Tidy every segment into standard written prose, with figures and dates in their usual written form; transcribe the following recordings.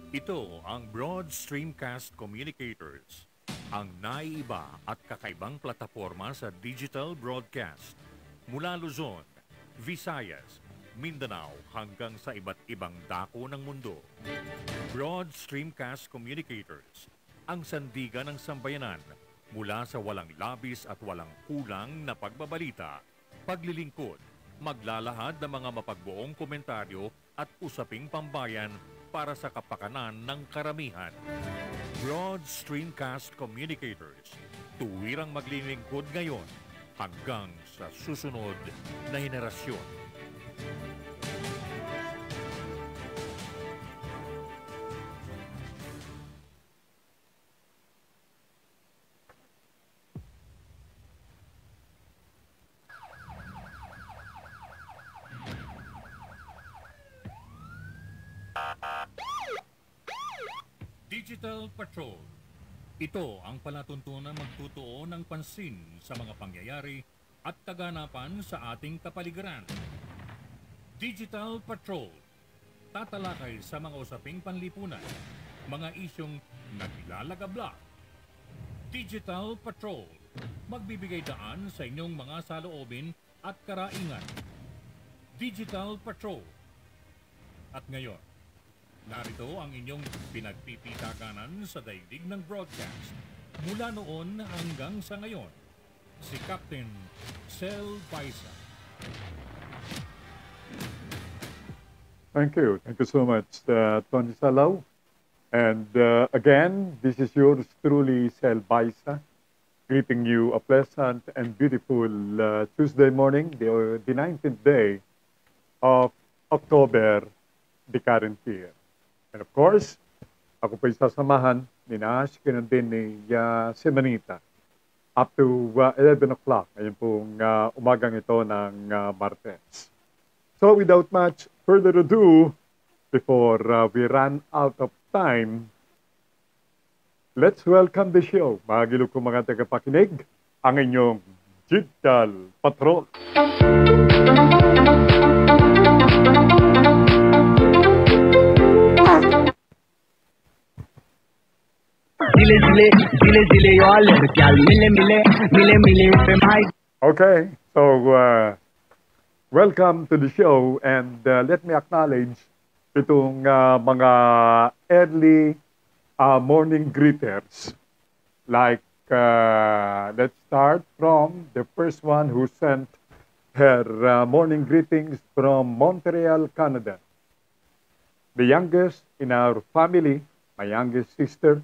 Ito ang Broad Streamcast Communicators, ang naiiba at kakaibang plataforma sa digital broadcast. Mula Luzon, Visayas, Mindanao hanggang sa iba't ibang dako ng mundo. Broad Streamcast Communicators, ang sandigan ng sambayanan mula sa walang labis at walang kulang na pagbabalita, paglilingkod, maglalahad ng mga mapagbuong komentaryo at usaping pambayan para sa kapakanan ng karamihan. Broad Streamcast Communicators, tuwirang maglilingkod ngayon hanggang sa susunod na henerasyon. Digital Patrol. Ito ang palatuntunang magtutuo ng pansin sa mga pangyayari at kaganapan sa ating kapaligiran. Digital Patrol. Tatalakay sa mga usaping panlipunan, mga isyong naglalagablak. Digital Patrol. Magbibigay daan sa inyong mga saloobin at karaingan. Digital Patrol. At ngayon, narito ang inyong pinagpipitaganan sa daigdig ng broadcast. Mula noon hanggang sa ngayon, si Captain Sel Baisa. Thank you. Thank you so much, Tony Salaw. And again, this is yours truly, Sel Baisa, greeting you a pleasant and beautiful Tuesday morning, the 19th day of October, the current year. And of course, ako po'y sasamahan ni Nash, din ni Semanita up to 11 o'clock. Ayun pong umagang ito ng Martes. So without much further ado, before we run out of time, let's welcome the show. Mga gilog kong mga tagapakinig, ang inyong Digital Patrol. Okay, so welcome to the show, and let me acknowledge itong mga early morning greeters. Like, let's start from the first one who sent her morning greetings from Montreal, Canada. The youngest in our family, my youngest sister,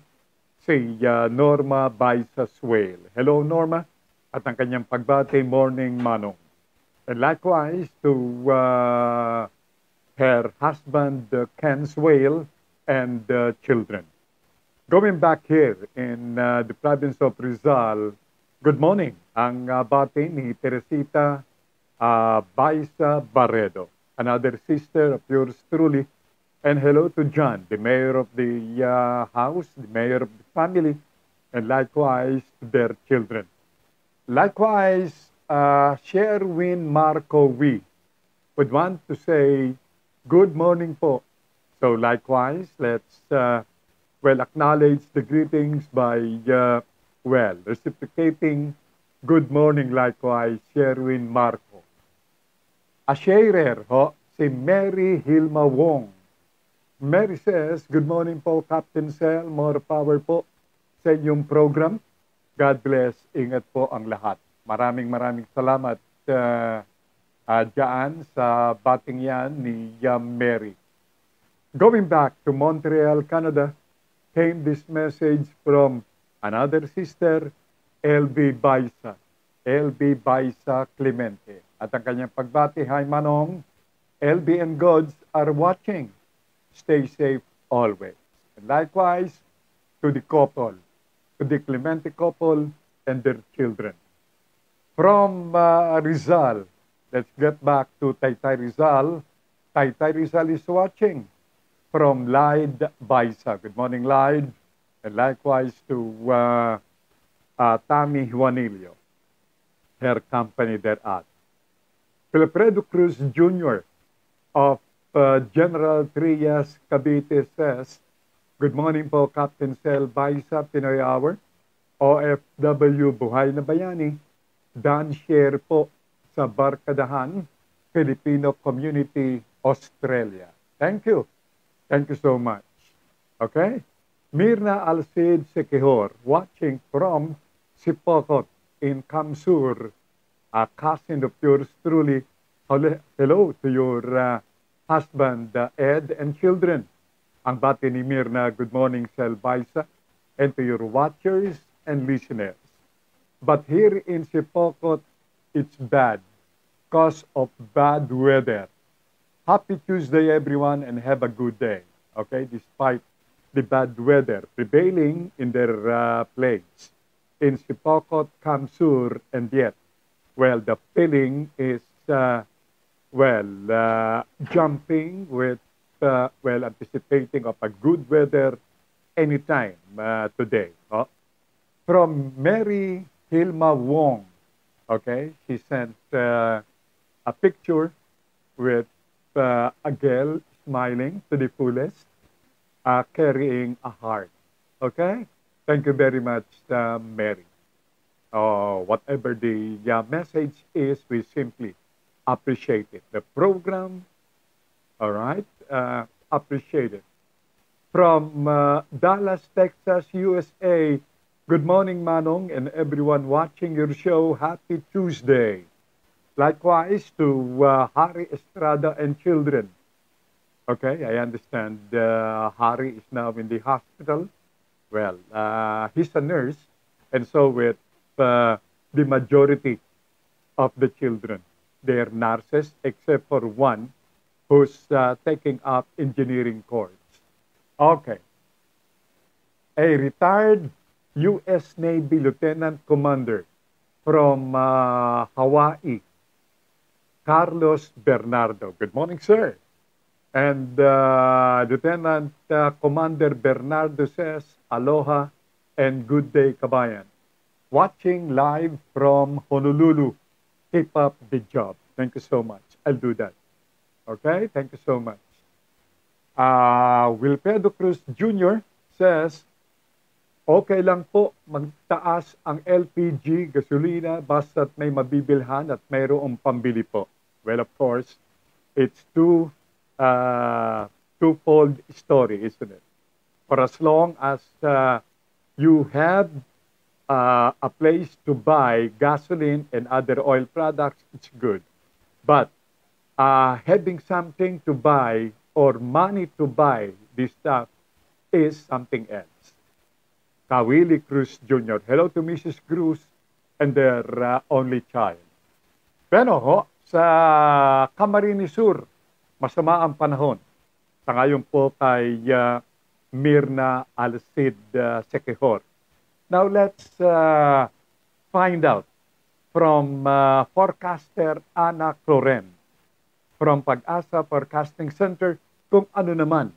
si Norma Baisa Swale. Hello, Norma. At ang kanyang pagbati, morning manong. And likewise to her husband, Ken Swale, and children. Going back here in the province of Rizal, good morning. Ang bati ni Teresita Baisa Barredo, another sister of yours truly. And hello to John, the mayor of the house, the mayor of the family, and likewise to their children. Likewise, Sherwin Marco We would want to say, good morning po. So likewise, let's acknowledge the greetings by, reciprocating good morning likewise, Sherwin Marco. A sharer ho, si Mary Hilma Wong. Mary says, good morning po, Captain Sel. More power po sa inyong program. God bless. Ingat po ang lahat. Maraming salamat dyan sa bating yan ni Mary. Going back to Montreal, Canada, came this message from another sister, LB Baisa. LB Baisa Clemente. At ang kanyang pagbati, hi Manong, LB and Gods are watching. Stay safe always. And likewise, to the couple, to the Clemente couple and their children. From Rizal, let's get back to Taytay Rizal. Taytay Rizal is watching from Lyde Baisa. Good morning, Lyde. And likewise to Tammy Juanillo, her company thereat. Wilfredo Cruz Jr. of General Trias Cavite says, good morning po, Captain Sel Baisa, Pinoy Hour. OFW Buhay na Bayani, Dan Share po sa Barkadahan, Filipino Community, Australia. Thank you. Thank you so much. Okay? Mirna Alcid Sekihor, watching from Sipokot in Kamsur, a cousin of yours truly. Hello to your husband, Ed, and children. Ang bati ni Mirna, good morning, Sel Baisa, and to your watchers and listeners. But here in Sipokot, it's bad because of bad weather. Happy Tuesday, everyone, and have a good day. Okay, despite the bad weather prevailing in their place in Sipokot, Kamsur, and yet, well, the feeling is, jumping with, anticipating of a good weather anytime today. Oh. From Mary Hilma Wong, okay, she sent a picture with a girl smiling to the fullest, carrying a heart. Okay? Thank you very much, Mary. Whatever the message is, we simply appreciate it. The program, all right, appreciate it. From Dallas, Texas, USA, good morning, Manong, and everyone watching your show. Happy Tuesday. Likewise to Harry Estrada and children. Okay, I understand Harry is now in the hospital. Well, he's a nurse, and so with the majority of the children, they're nurses, except for one who's taking up engineering course. Okay. A retired U.S. Navy Lieutenant Commander from Hawaii, Carlos Bernardo. Good morning, sir. And Lieutenant Commander Bernardo says, aloha and good day, kabayan. Watching live from Honolulu. Keep up the job. Thank you so much. I'll do that. Okay? Thank you so much. Wilfredo Cruz Jr. says, okay lang po magtaas ang LPG, gasolina, basta't may mabibilhan at mayroong pambili po. Well, of course, it's twofold story, isn't it? For as long as you have a place to buy gasoline and other oil products, it's good. But having something to buy or money to buy this stuff is something else. Willie Cruz Jr. Hello to Mrs. Cruz and their only child. Pero sa Camarines Sur, masama ang panahon. Sa ngayon po kay Mirna Alcid Sekihor. Now let's find out from forecaster Ana Cloren from Pag-asa Forecasting Center kung ano naman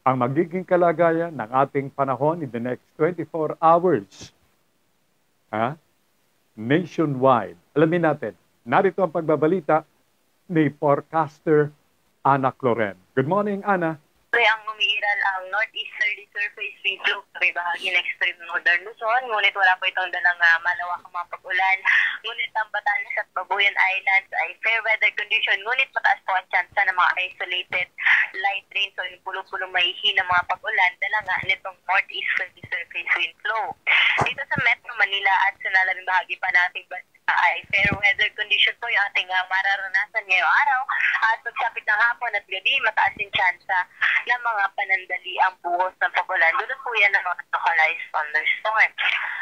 ang magiging kalagayan ng ating panahon in the next 24 hours. Nationwide. Alamin natin, narito ang pagbabalita ni forecaster Ana Cloren. Good morning, Ana. Ang umiiral ang northeasterly surface wind flow sa may bahagi ng extreme northern Luzon, ngunit wala po itong dalang malawakang mga pag-ulan. Ngunit ang Batanes at Babuyan Islands ay fair weather condition, ngunit mataas po ang tsansa ng mga isolated light rain, so yung pulo-pulo mahihina mga pag-ulan dala nga nitong northeasterly surface wind flow. Dito sa Metro Manila at sa nalabing bahagi pa nating bansa ay fair weather condition po yung ating mararanasan ngayong araw, at pagsapit ng hapon at gabi mataas yung tsansa ng mga panandali ang buhos ng pag-ulan. Dulot po yan ng mga localized thunderstorm.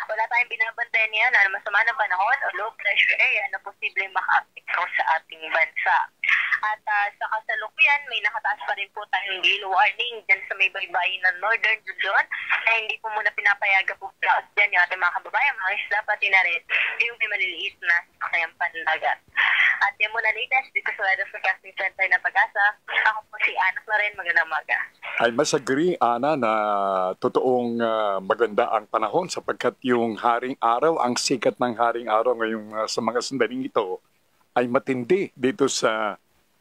Wala tayong binabantayan niyan na masama ng panahon o low pressure area na posibleng maka-apekto sa ating bansa. At sa kasalukuyan, may nakataas pa rin po tayong gale warning dyan sa may baybayin ng Northern Luzon na hindi po muna pinapayagan po dyan yung ating mga kababayan, mga isla pati na rin yung may maliliit na sakayang pandagat. At yan muna latest dito sa Weather Forecasting Center ng Pag-asa. Ako po si Ana Cloren, magandang umaga. I must agree, Ana, na totoong maganda ang panahon sapagkat yung haring araw, ang sikat ng haring araw ngayong sa mga sandaling ito ay matindi dito sa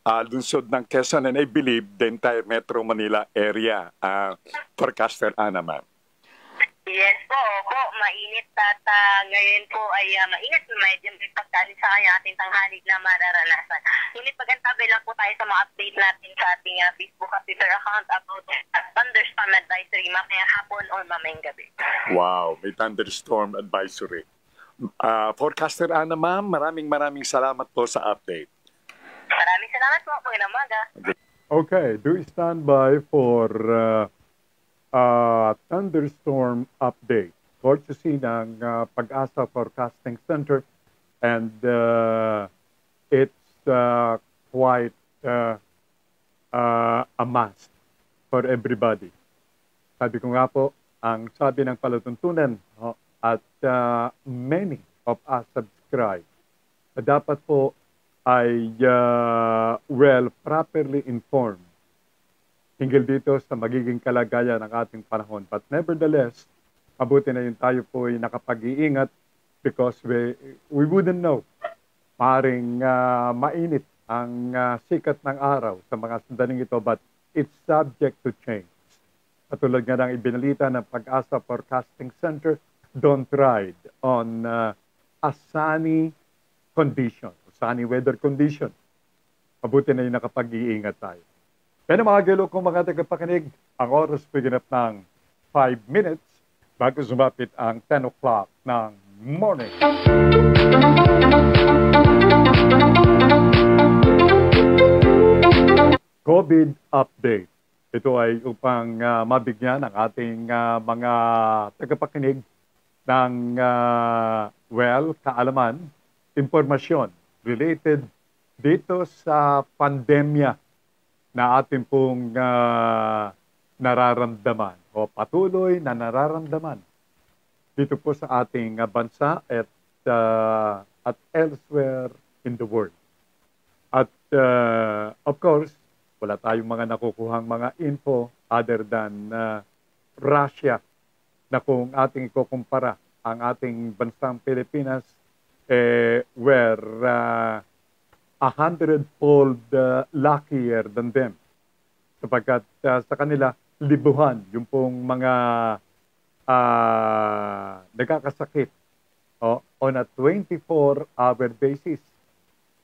lungsod ng Quezon, and I believe the entire Metro Manila area. Forecaster Ana, ma'am. Yes po, mainit at ngayon po ay mainit. Medyo may pagkain sa kanya ating tanghalig na mararanasan. Ngunit pagantabi lang po tayo sa mga update natin sa ating Facebook at Twitter account about thunderstorm advisory mamayang hapon o mamayang gabi. Wow, may thunderstorm advisory. Forecaster Ana, ma'am, maraming salamat po sa update. Maraming salamat po. Magandang umaga. Okay, do stand by for thunderstorm update. Courtesy ng Pag-asa Forecasting Center, and it's quite a must for everybody. Sabi ko nga po, ang sabi ng palatuntunan at many of us subscribe, na dapat po ay properly informed hinggil dito sa magiging kalagayan ng ating panahon. But nevertheless, mabuti na yun tayo po ay nakapag-iingat because we wouldn't know. Maring mainit ang sikat ng araw sa mga sandaling ito, but it's subject to change. Katulad nga ng ibinalita ng Pag-asa Forecasting Center, don't ride on a sunny condition, sunny weather condition. Mabuti na yun nakapag-iingat tayo. Kaya mga gelo kong mga tagapakinig, ang oras piginap ng 5 minutes bago sumapit ang 10 o'clock ng morning. COVID update. Ito ay upang mabigyan ang ating mga tagapakinig ng kaalaman, impormasyon related dito sa pandemya na ating pong nararamdaman o patuloy na nararamdaman dito po sa ating bansa at elsewhere in the world. At of course, wala tayong mga nakukuhang mga info other than Russia na kung ating ikukumpara ang ating bansang Pilipinas where 100-fold luckier than them. Sapagkat sa kanila, libuhan yung pong mga nagkakasakit on a 24-hour basis.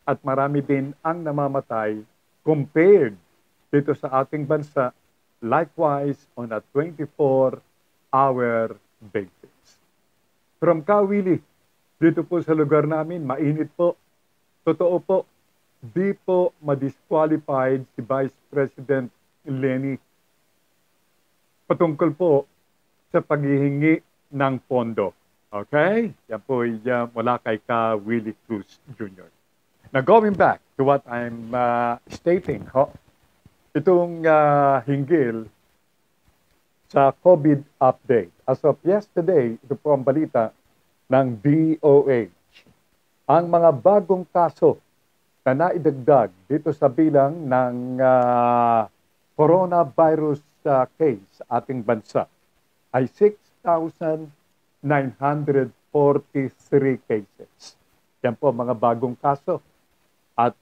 At marami din ang namamatay compared dito sa ating bansa, likewise on a 24-hour basis. From Kawili, dito po sa lugar namin, mainit po. Totoo po, di po ma-disqualified si Vice President Leni patungkol po sa paghihingi ng pondo. Okay? Yan po mula kay Ka Willie Cruz Jr. Now going back to what I'm stating, itong hinggil sa COVID update. As of yesterday, ito po ang balita ng DOH. Ang mga bagong kaso na naidagdag dito sa bilang ng coronavirus case sa ating bansa ay 6,943 cases. Yan po mga bagong kaso. At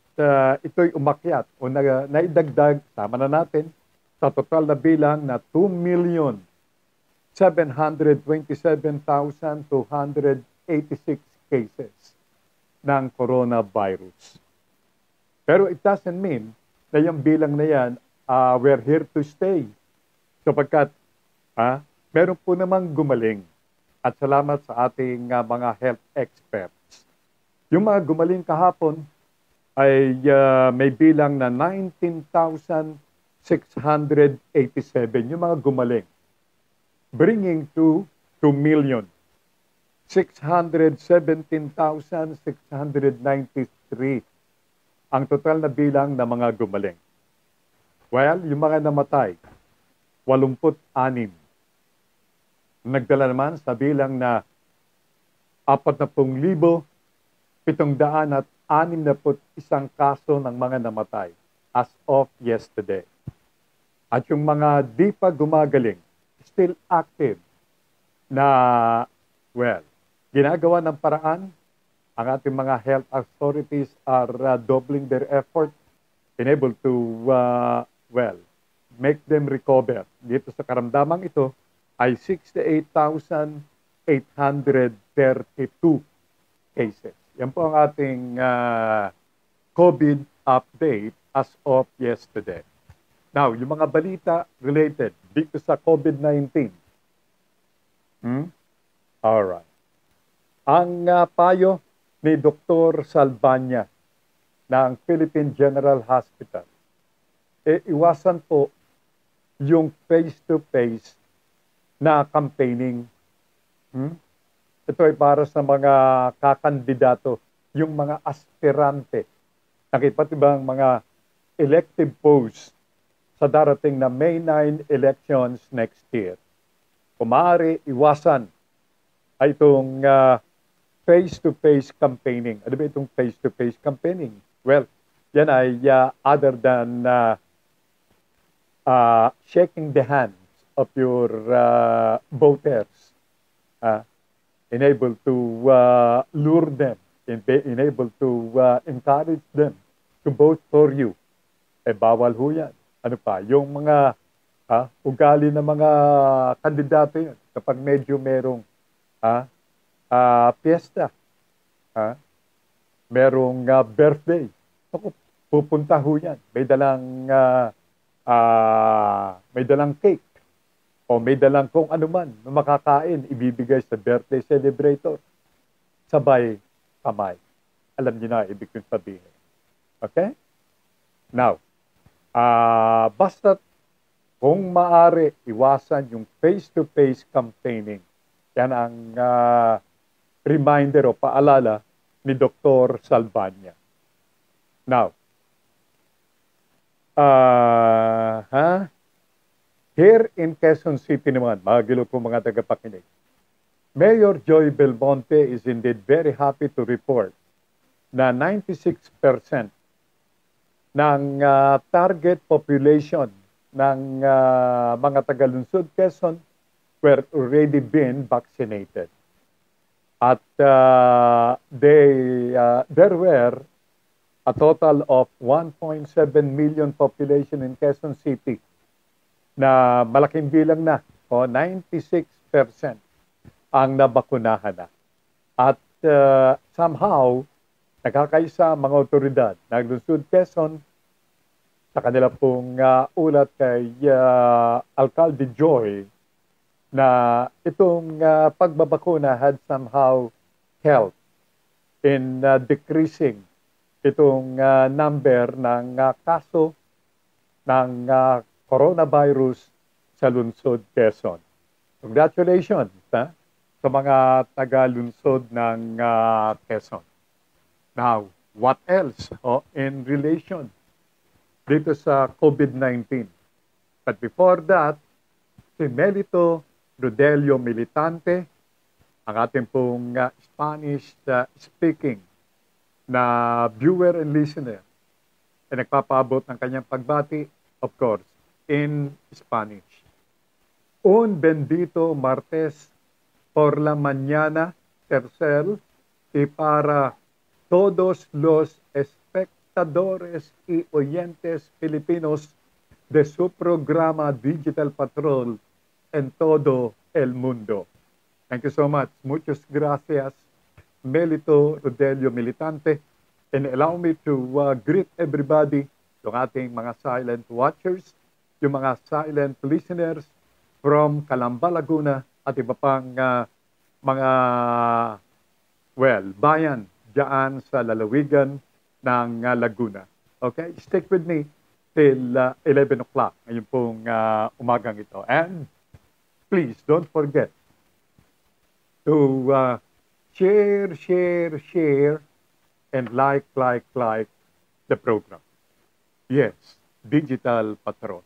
ito'y umakyat o naidagdag, tama na natin, sa total na bilang na 2,727,286 cases ng coronavirus. Pero it doesn't mean na yung bilang na yan, we're here to stay. Sapagkat, meron po namang gumaling. At salamat sa ating mga health experts. Yung mga gumaling kahapon ay may bilang na 19,687. Yung mga gumaling. Bringing to 2,617,693 ang total na bilang ng mga gumaling. Well, yung mga namatay, 86. Nagdala naman sa bilang na 40,761 kaso ng mga namatay as of yesterday. At yung mga di pa gumagaling, still active na, ginagawa ng paraan. Ang ating mga health authorities are doubling their effort enable to, well, make them recover. Dito sa karamdamang ito ay 68,832 cases. Yan po ang ating COVID update as of yesterday. Now, yung mga balita related dito sa COVID-19. Alright. Ang payo ni Dr. Salbanya ng Philippine General Hospital, iwasan po yung face-to-face na campaigning. Ito ay para sa mga kakandidato, yung mga aspirante ng iba't ibang mga elective posts sa darating na May 9 elections next year. Kung maaari, iwasan ay itong face-to-face campaigning. Ano ba itong face-to-face campaigning? Well, yan ay other than shaking the hands of your voters, enable to lure them, enable to encourage them to vote for you. Bawal ho yan. Ano pa? Yung mga ugali ng mga kandidato yun, kapag medyo merong fiesta, merong birthday, pupunta ho yan. May dalang cake o may dalang kung anuman na makakain, ibibigay sa birthday celebrator. Sabay kamay. Alam niyo na, ibig kong sabihin. Okay? Now, basta kung maaari, iwasan yung face-to-face campaigning. Yan ang reminder o paalala ni Dr. Salbanya. Now, here in Quezon City naman, mga gilo po mga tagapakinig, Mayor Joy Belmonte is indeed very happy to report na 96% ng target population ng mga taga-lungsod Quezon were already been vaccinated. At there were a total of 1.7 million population in Quezon City na malaking bilang na, 96% ang nabakunahan na. At somehow, nakakaisa mga otoridad ng lungsod Quezon sa kanila pong ulat kay Alcalde Joy na itong pagbabakuna had somehow helped in decreasing itong number ng kaso ng coronavirus sa lungsod Quezon. Congratulations sa mga taga-lungsod ng Quezon. Now, what else in relation dito sa COVID-19? But before that, si Melito Rodelio Militante, ang ating pong Spanish-speaking na viewer and listener, ay nagpapaabot ng kanyang pagbati, of course, in Spanish. Un bendito martes por la mañana, tercel, y para todos los espectadores y oyentes filipinos de su programa Digital Patrol en todo el mundo. Thank you so much. Muchas gracias, Melito Rodelio Militante. And allow me to greet everybody, yung ating mga silent watchers, yung mga silent listeners from Calamba, Laguna, at iba pang mga, bayan dyan sa lalawigan ng Laguna. Okay? Stick with me till 11 o'clock ngayon pong umagang ito. And please don't forget to share, and like the program. Yes, Digital Patrol.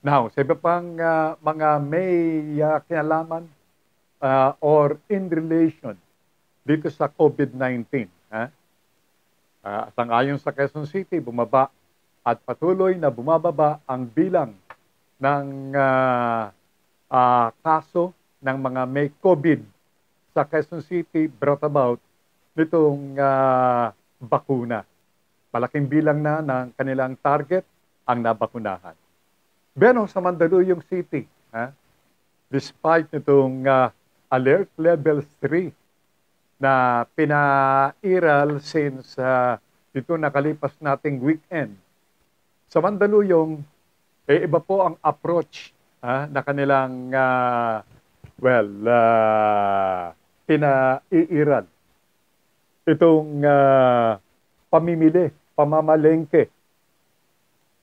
Now, sa iba pang mga may kinalaman or in relation dito sa COVID-19, ayon sa Quezon City, bumaba at patuloy na bumababa ang bilang ng kaso ng mga may COVID sa Quezon City brought about nitong bakuna. malaking bilang na ng kanilang target ang nabakunahan. Pero sa Mandaluyong City, despite nitong alert level 3 na pinairal since dito nakalipas nating weekend, sa Mandaluyong, iba po ang approach na kanilang pinairal. Itong pamamalengke.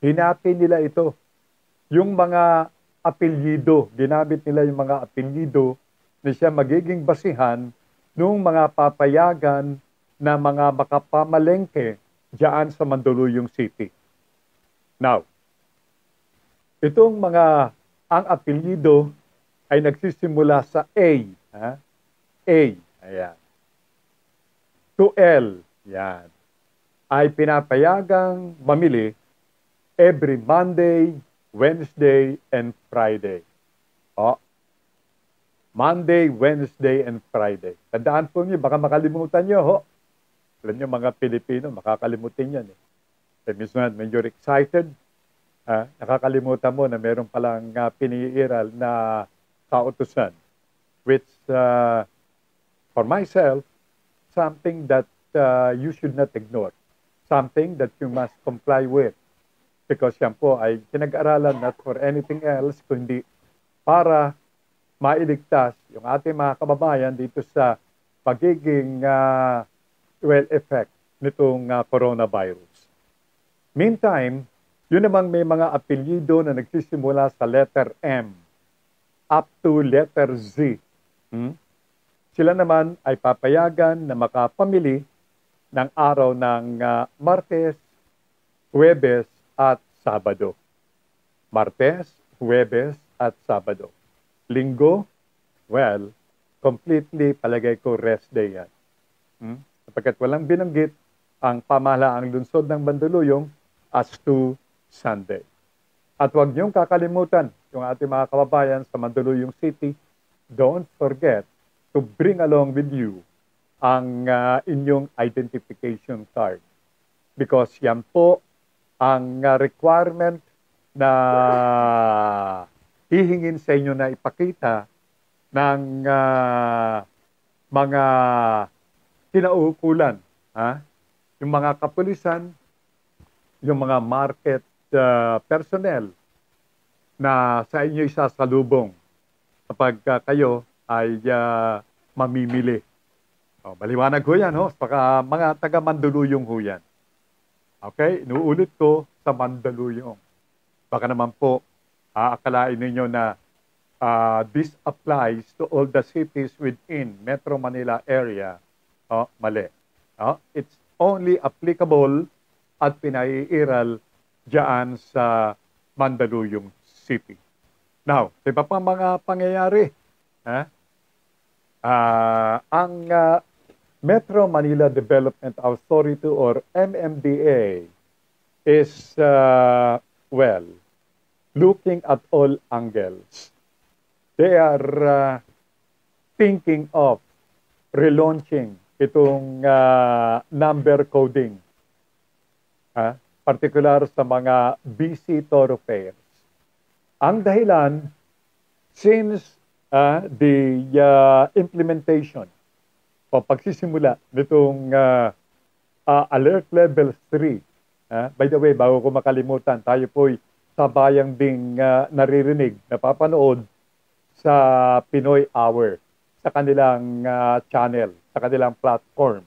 Hinati nila ito. Yung mga apelyido, ginamit nila yung mga apelyido na siya magiging basihan ng mga papayagan na mga makapamalengke diyan sa Mandaluyong City. Now, itong ang apelyido ay nagsisimula sa A. A. Ayan. To L. Yan. Ay pinapayagang mamili every Monday, Wednesday, and Friday. Monday, Wednesday, and Friday. Tandaan po niyo, baka makalimutan niyo, Alam niyo, mga Pilipino, makakalimutin yan. Minsan, when you're excited, nakakalimutan mo na meron palang piniiral na kautusan. Which, for myself, something that you should not ignore. Something that you must comply with. Because yan po ay pinag-aralan not for anything else, kundi para mailigtas yung ating mga kababayan dito sa pagiging effect nitong coronavirus. Meantime, yun namang may mga apelyido na nagsisimula sa letter M up to letter Z. Sila naman ay papayagan na makapamili ng araw ng Martes, Huwebes, at Sabado. Martes, Huwebes, at Sabado. Linggo, completely palagay ko rest day yan. Sapagkat walang binanggit ang pamahalaang lungsod ng Mandaluyong as to Sunday. At huwag niyong kakalimutan yung ating mga kababayan sa Mandaluyong City, don't forget to bring along with you ang inyong identification card. Because yan po ang requirement na hihingin sa inyo na ipakita ng mga kinauukulan. Yung mga kapulisan, yung mga market personnel na sa inyo isasalubong kapag kayo ay mamimili. Maliwanag ho yan, baka mga taga-Mandaluyong ho yan. Okay, inuulit ko sa Mandaluyong. Baka naman po, aakalain ninyo na this applies to all the cities within Metro Manila area. Mali. It's only applicable at pinaiiral diyan sa Mandaluyong City. Now, iba pa mga pangyayari. Ang Metro Manila Development Authority or MMDA is, looking at all angles. They are thinking of relaunching itong number coding, particular sa mga busy thoroughfares. Ang dahilan, since the implementation o pagsisimula nitong alert level 3. By the way, bago ko makalimutan, tayo po'y sabayang ding naririnig, napapanood sa Pinoy Hour, sa kanilang channel, sa kanilang platform.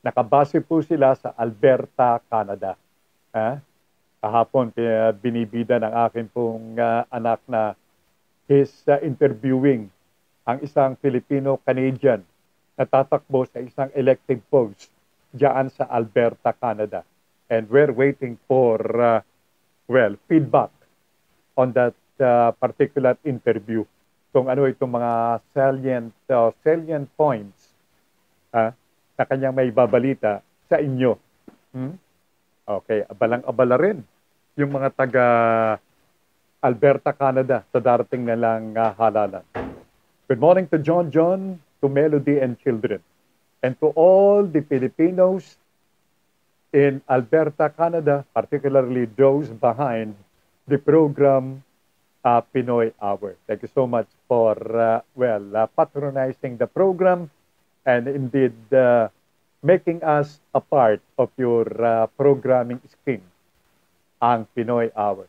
Nakabase po sila sa Alberta, Canada. Kahapon, binibida ng akin pong anak na is interviewing ang isang Filipino-Canadian na tatakbo sa isang elective post diyan sa Alberta, Canada. And we're waiting for, feedback on that particular interview. Kung ano itong mga salient points na kanyang may babalita sa inyo. Okay, abalang-abala rin yung mga taga Alberta, Canada sa darating na lang halalan. Good morning to John, to Melody and children, and to all the Filipinos in Alberta, Canada, particularly those behind the program Pinoy Hour. Thank you so much for, patronizing the program and indeed making us a part of your programming scheme, ang Pinoy Hour.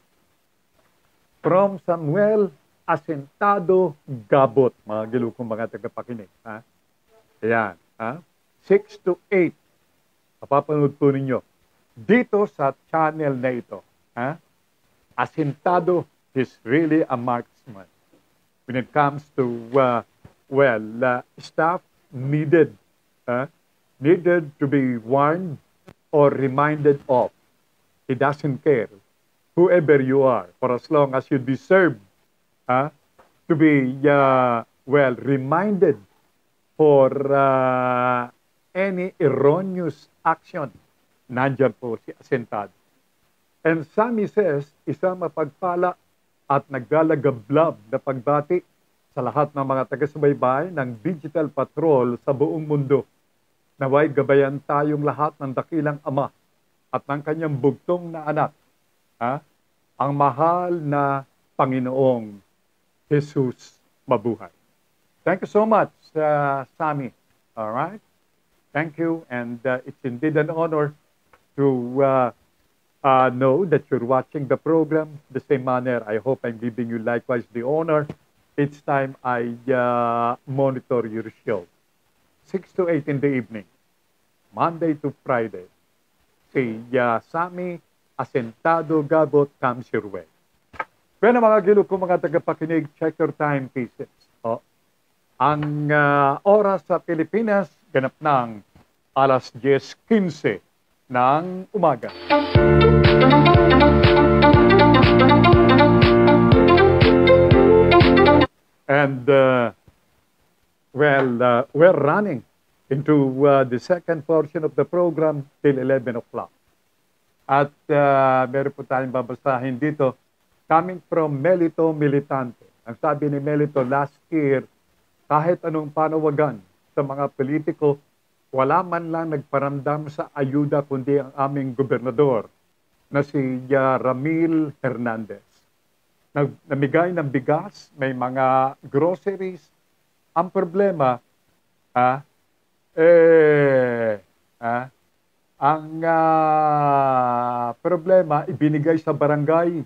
From Samuel Asentado Gabot, mga gilukong mga tagapakinig. Ha? Ayan. Ha? 6 to 8. Papapanood po ninyo dito sa channel na ito. Ha? Asentado is really a marksman when it comes to, stuff needed to be warned or reminded of. He doesn't care whoever you are, for as long as you deserve to be, reminded for any erroneous action. Nandiyan po si Asentado. And Sammy says, isang mapagpala at naglalagablab na pagbati sa lahat ng mga taga-subaybay ng Digital Patrol sa buong mundo. Naway gabayan tayong lahat ng dakilang Ama at ng kanyang bugtong na anak, ang mahal na Panginoong Jesus mabuhay. Thank you so much, Sammy. All right? Thank you, and it's indeed an honor to know that you're watching the program the same manner. I hope I'm giving you likewise the honor each time I monitor your show. 6 to 8 in the evening, Monday to Friday. Si Sammy Asentado Gabot comes your way. Pero mga gilo ko mga tagapakinig, check your time pieces. Ang oras sa Pilipinas, ganap ng alas 10:15 ng umaga. And, we're running into the second portion of the program till 11 o'clock. At meron po tayong babasahin dito, coming from Melito Militante. Ang sabi ni Melito last year, kahit anong panawagan sa mga politiko, wala man lang nagparamdam sa ayuda kundi ang aming gobernador na si Ramil Hernandez. Namigay ng bigas, may mga groceries. Ang problema, problema, ibinigay sa barangay.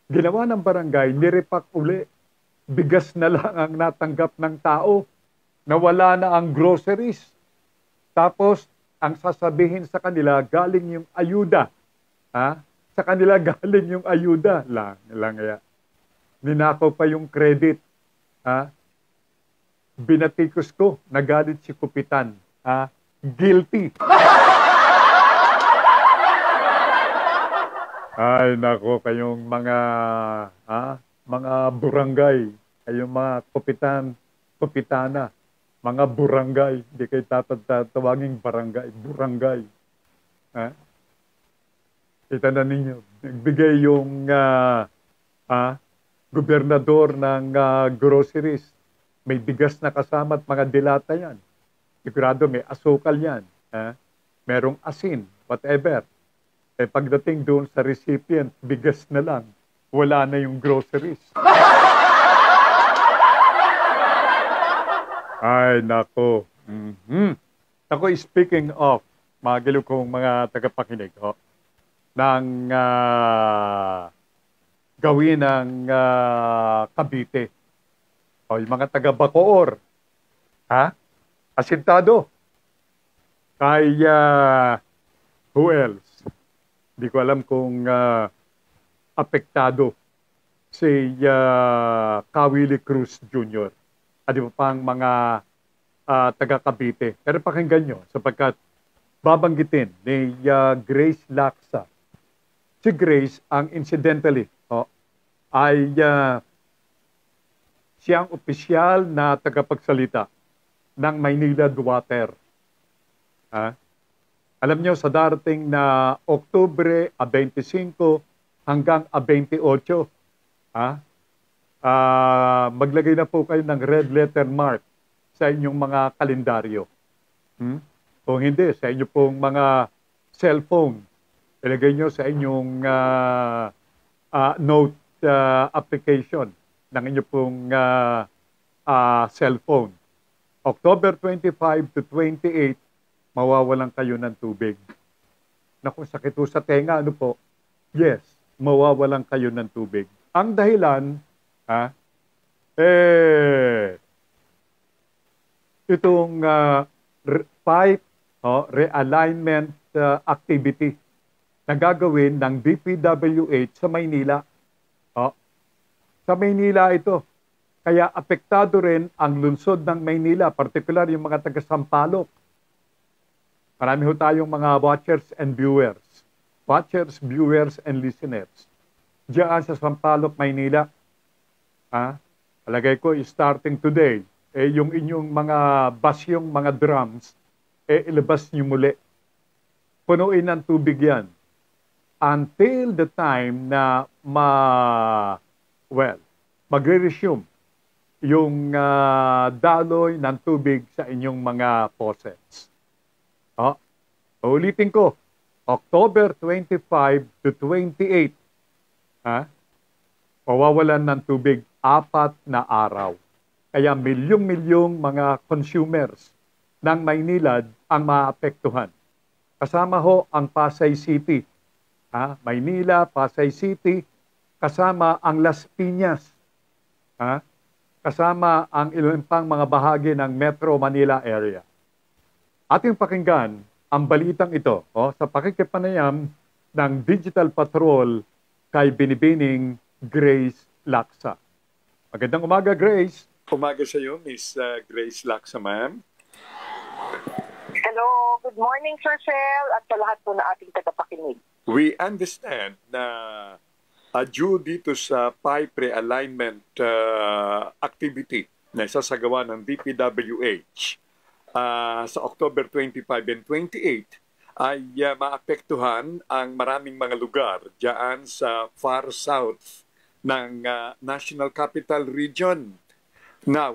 Ginawa ng barangay, nirepack uli. Bigas na lang ang natanggap ng tao. Nawala na ang groceries. Tapos, ang sasabihin sa kanila, galing yung ayuda. Sa kanila galing yung ayuda. Lang ya. Ninakaw pa yung credit. Binatikos ko, nagalit si Kupitan. Guilty. Ay, nako, kayong mga barangay, kayong mga kupitana, mga barangay, hindi kayo tatawaging barangay, barangay. Kita na ninyo, nagbigay yung gobernador ng groceries. May bigas na kasama at mga dilata yan. Sigurado may asukal yan. Merong asin, whatever. Pagdating doon sa recipient, bigas na lang. Wala na yung groceries. Ay, nako. Ako, speaking of, mga gilo kong mga tagapakinig, ng gawin ng Cavite. Yung mga taga-Bacoor. Asintado. Kay, who else? Hindi ko alam kung apektado si Kawili Cruz Jr. At iba pang mga taga-Cavite. Pero pakinggan nyo, sapagkat babanggitin ni Grace Laksa. Si Grace, ang incidentally, ay siyang opisyal na tagapagsalita ng Maynilad Water. Alam nyo, sa darating na Oktubre 25 hanggang 28, maglagay na po kayo ng red letter mark sa inyong mga kalendaryo. Kung hindi, sa inyo pong mga cellphone. Ilagay nyo sa inyong note application ng inyong pong cellphone. October 25 to 28, mawawalan kayo ng tubig. Naku, sakit po sa tenga, ano po? Yes, mawawalan kayo ng tubig. Ang dahilan, itong pipe realignment activity na gagawin ng DPWH sa Maynila. Sa Maynila ito. Kaya apektado rin ang lungsod ng Maynila, particular yung mga taga Sampaloc. Marami ho tayong mga watchers and viewers. Watchers, viewers, and listeners. Diyan sa Sampaloc, Maynila. Palagay ko, starting today, yung inyong mga basyong mga drums, ilabas nyo muli. Punuin ng tubig yan. Until the time na magre-resume yung daloy ng tubig sa inyong mga faucets. Ulitin ko, October 25 to 28, mawawalan ng tubig 4 na araw. Kaya milyong-milyong mga consumers ng Maynilad ang maapektuhan. Kasama ho ang Pasay City. Maynila, Pasay City, kasama ang Las Piñas. Kasama ang ilang pang mga bahagi ng Metro Manila area. Ating pakinggan ang balitang ito sa pakikipanayam ng Digital Patrol kay Binibining Grace Laksa. Magandang umaga, Grace. Umaga sa iyo, Miss Grace Laksa, ma'am. Hello, good morning, Sir Shell, at sa lahat po na ating tagapakinig. We understand na due dito sa pipe realignment activity na isasagawa ng DPWH sa October 25 and 28 ay maapektuhan ang maraming mga lugar diyan sa far south ng National Capital Region. Now,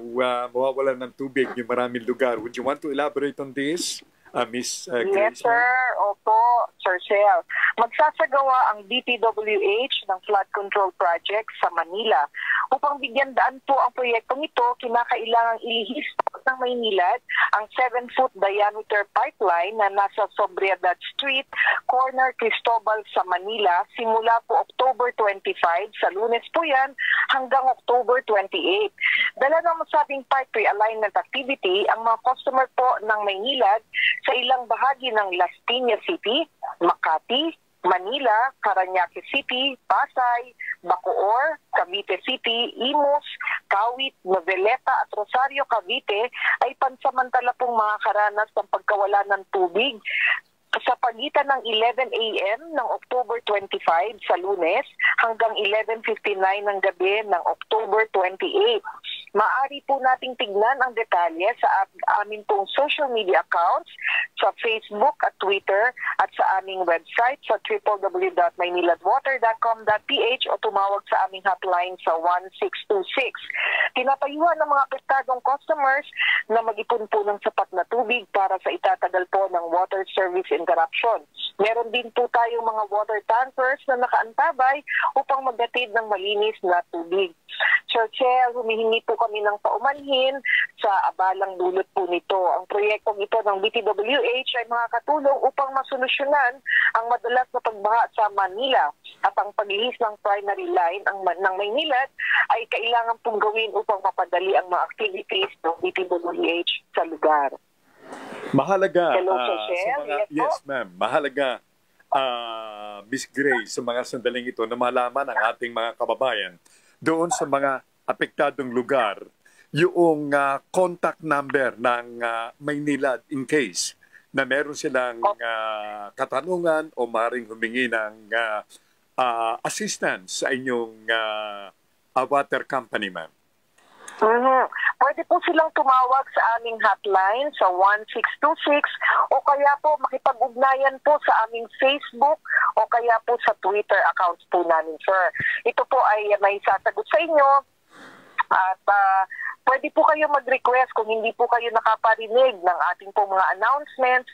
mawawalan ng tubig yung maraming lugar. Would you want to elaborate on this? Miss Yes, Grace? sir. Opo, Sir Shell. Magsasagawa ang DPWH ng flood control project sa Manila. Upang bigyan daan po ang proyektong ito, kinakailangang ilihis ng Maynilad ang 7-foot diameter pipeline na nasa Sobriedad Street, corner Cristobal sa Manila, simula po October 25, sa Lunes po yan, hanggang October 28. Dala ng masabing pipe realignment activity, ang mga customer po ng Maynilad sa ilang bahagi ng Las Piñas City, Makati, Manila, Parañaque City, Pasay, Bacoor, Cavite City, Imus, Kawit, Noveleta at Rosario, Cavite ay pansamantala pong makakaranas ng pagkawala ng tubig sa pagitan ng 11 a.m. ng October 25 sa Lunes hanggang 11:59 ng gabi ng October 28. Maaari po nating tignan ang detalye sa aming pong social media accounts sa Facebook at Twitter at sa aming website sa www.mayniladwater.com.ph o tumawag sa aming hotline sa 1626. Tinapayuhan ng mga apektadong customers na mag-ipon po ng sapat na tubig para sa itatagal po ng water service interruption. Meron din po tayong mga water tankers na nakaantabay upang maghatid ng malinis na tubig. Sir Chel, humihingi po kami ng paumanhin sa abalang dulot po nito. Ang proyektong ito ng DPWH ay makakatulong upang masolusyonan ang madalas na pagbaha sa Manila at ang paglihis ng primary line ng Maynilad ay kailangan pong gawin upang mapadali ang mga activities ng DPWH sa lugar. Mahalaga. Hello, Sir Shell. Yes, ma'am. Mahalaga, Miss Grace, sa mga sandaling ito na malaman ang ating mga kababayan doon sa mga apektadong lugar yung contact number ng Maynilad in case na meron silang katanungan o maaaring humingi ng assistance sa inyong water company, ma'am. Pwede po silang tumawag sa aming hotline sa 1626 o kaya po makipag-ugnayan po sa aming Facebook o kaya po sa Twitter accounts po namin, sir. Ito po ay may sasagot sa inyo at pwede po kayo mag-request kung hindi po kayo nakaparinig ng ating po mga announcements,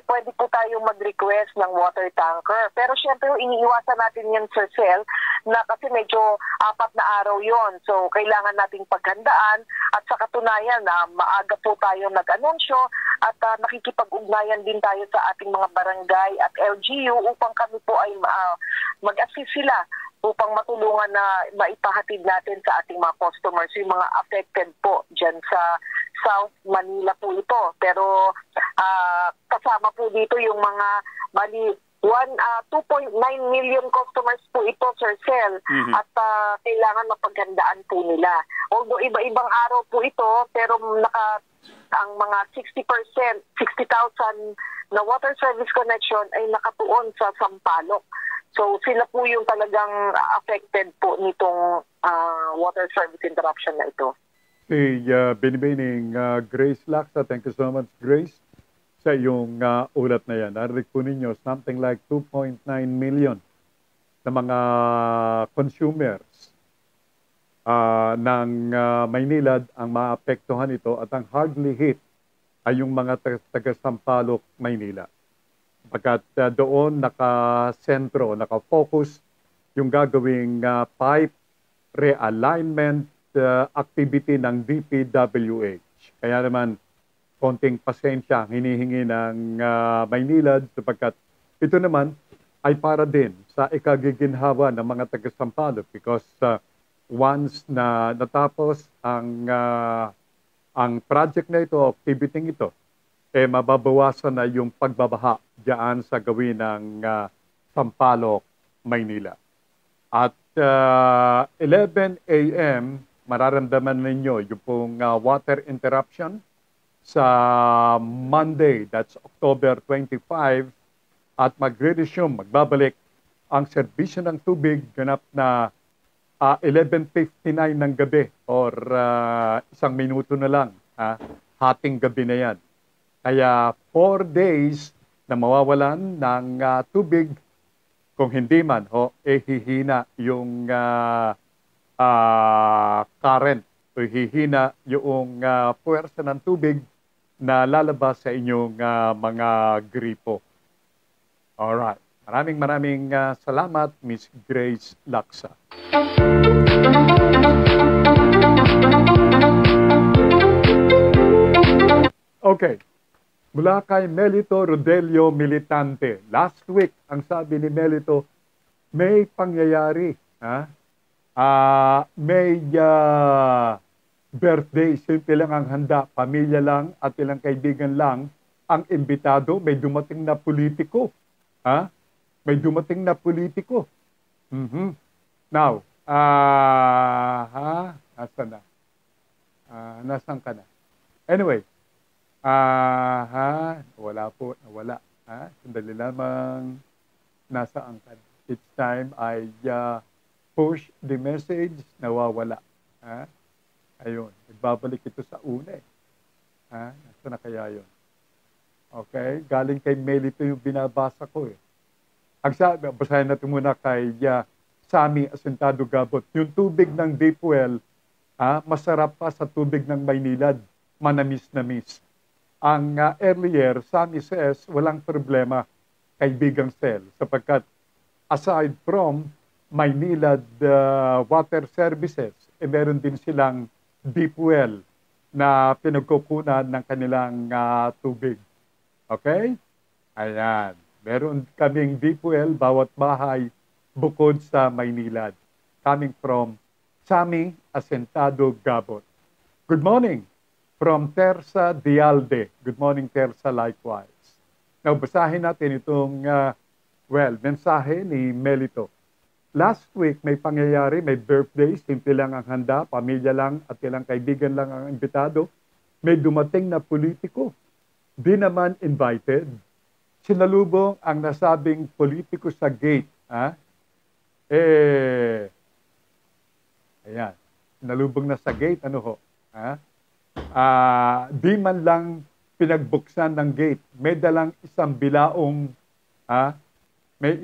pwede po tayo mag-request ng water tanker. Pero syempre, iniiwasan natin yan, Sir Sel, na kasi medyo 4 na araw yon. So, kailangan nating paghandaan at sa katunayan na maaga po tayo nag-anunsyo at nakikipag-ugnayan din tayo sa ating mga barangay at LGU upang kami po ay mag-assist sila upang matulungan na maipahatid natin sa ating mga customers, yung mga affected po dyan sa South Manila po ito. Pero kasama po dito yung mga 2.9 million customers po ito, Sir Sel, at kailangan mapaghandaan po nila. Although iba-ibang araw po ito, pero ang mga 60%, 60,000 na water service connection ay nakatuon sa Sampaloc. So sila po yung talagang affected po nitong water service interruption na ito. Si Binibining Grace Laksa, thank you so much, Grace, sa iyong ulat na yan. Narinig po ninyo, something like 2.9 million na mga consumers ng Maynilad ang maapektuhan ito at ang hardly hit ay yung mga taga-Sampaloc, Maynila. Pagkat doon nakasentro, nakafocus yung gagawing pipe realignment activity ng DPWH. Kaya naman, konting pasensya ang hinihingi ng Maynilad sapagkat ito naman ay para din sa ikagiginhawa ng mga taga-Sampaloc because once na natapos ang project na ito, activity ito, mababawasan na yung pagbabaha diyan sa gawin ng Sampaloc, Maynila. At 11 a.m., mararamdaman ninyo yung pong water interruption sa Monday, that's October 25, at magre-resume, magbabalik ang serbisyo ng tubig ganap na 11:59 ng gabi or 1 minuto na lang, hating gabi na yan. Kaya 4 days na mawawalan ng tubig, kung hindi man, hihina yung current o hihina yung puwersa ng tubig na lalabas sa inyong mga gripo. Alright. Maraming salamat, Miss Grace Laksa. Okay. Mula kay Melito Rodelio Militante. Last week, ang sabi ni Melito, may pangyayari. May birthday, simple lang ang handa. Pamilya lang at ilang kaibigan lang ang imbitado. May dumating na politiko. May dumating na politiko. Now, nasaan na? Nasaan ka na? Anyway, nawala. Sandali lamang, nasaan ka na? Each time I push the message, nawawala. Ayun, nagbabalik ito sa una eh. Nasaan na kaya yun? Okay, galing kay Melito yung binabasa ko eh. Basahin natin muna kay Sammy Asentado Gabot. Yung tubig ng deep well, masarap pa sa tubig ng Maynilad. Manamis-namis. Ang earlier, Sammy says, walang problema, kaibigang Sel, sapagkat aside from Maynilad water services, meron din silang deep well na pinagkukunan ng kanilang tubig. Okay? Ayan. Meron kaming deep well, bawat bahay, bukod sa Maynilad. Coming from Sammy Asentado Gabot. Good morning from Tersa Dialde. Good morning, Tersa, likewise. Now, basahin natin itong, mensahe ni Melito. Last week, may pangyayari, may birthday, simple lang ang handa, pamilya lang at ilang kaibigan lang ang imbitado. May dumating na politiko. Di naman invited. Sinalubong ang nasabing politiko sa gate. Ayan. Sinalubong na sa gate. Ano ho? Di man lang pinagbuksan ng gate. May dalang isang bilaong, may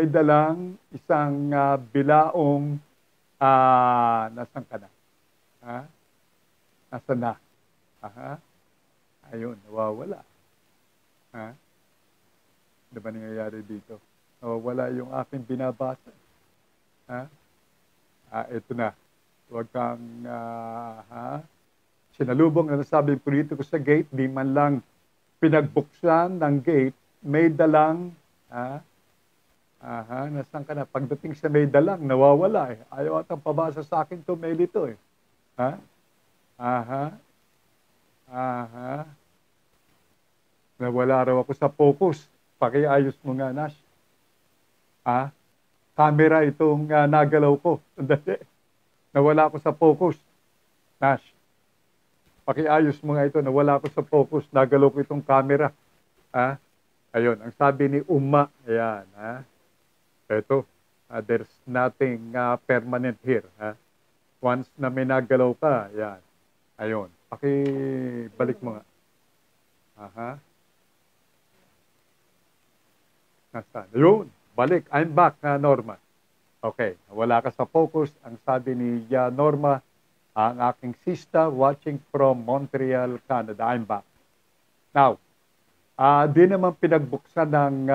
dalang isang bilaong, nasaan ka na? Nasaan na? Aha. Ayun, nawawala. Ha? Ano ba nangyayari dito? Nawawala yung aking binabasa. Ha? Ito na. Huwag kang, sinalubong na nasabing politiko sa gate, di man lang pinagbuksan ng gate, may dalang, nasaan ka na? Pagdating sa may dalang, nawawala eh. Ayaw atang pabasa sa akin to, mail ito eh. Ha? Nawala raw ako sa focus. Pakiayos mo nga, Nash. Camera itong nagalaw ko. Sandali. Nawala ako sa focus. Nash. Pakiayos mo nga ito. Nawala ako sa focus. Nagalaw ko itong camera. Ayun. Ang sabi ni Uma. Ayan. Ito. There's nothing permanent here. Once na may nagalaw ka. Ayan. Ayun. Pakibalik mo nga. Nasaan? Ayun. Balik. I'm back, Norma. Okay. Wala ka sa focus. Ang sabi ni Norma, ang aking sister watching from Montreal, Canada. I'm back. Now, di naman pinagbuksan ng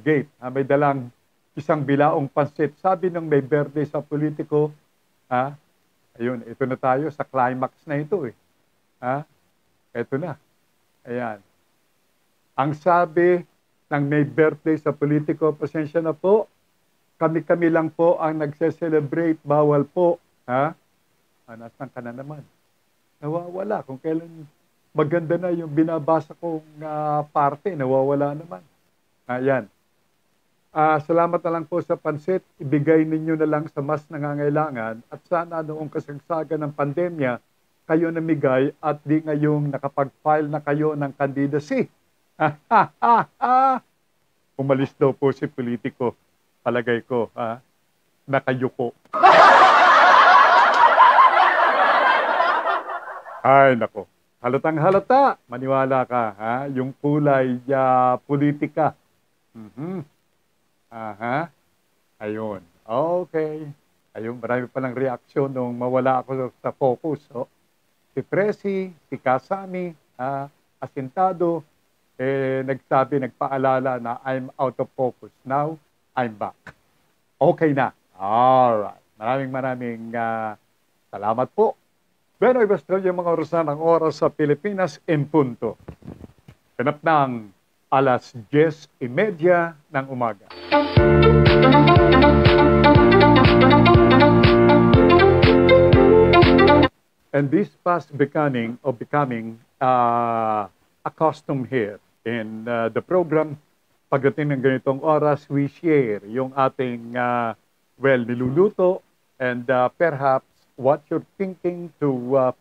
gate. May dalang isang bilaong pansit. Sabi ng may birthday sa politiko, ayun, ito na tayo sa climax na ito eh. Ito na. Ayan. Ang sabi ng may birthday sa politiko, pasensya na po, kami-kami lang po ang nagse-celebrate, bawal po. Nasaan ka na naman? Nawawala. Kung kailan maganda na yung binabasa kong parte, nawawala naman. Ayan. Salamat na lang po sa pansit. Ibigay ninyo na lang sa mas nangangailangan at sana noong kasagsagan ng pandemya, kayo namigay at di ngayong nakapag-file na kayo ng candidacy. Umalis daw po si politiko. Palagay ko, nakayuko. Ay, nako. Halatang halata. Maniwala ka, yung kulay politika. Ayun. Okay. Ayun, marami palang reaksyon nung mawala ako sa focus. Si Presi, si Kasami, Asintado, nagpaalala na I'm out of focus. Now, I'm back. Okay na. Alright. Maraming salamat po. Bueno, ibasta yung mga orasan ng oras sa Pilipinas in punto. Ganap ng 10:30 ng umaga. And this past becoming accustomed here in the program, pagdating ng ganitong oras, we share yung ating, niluluto and perhaps what you're thinking to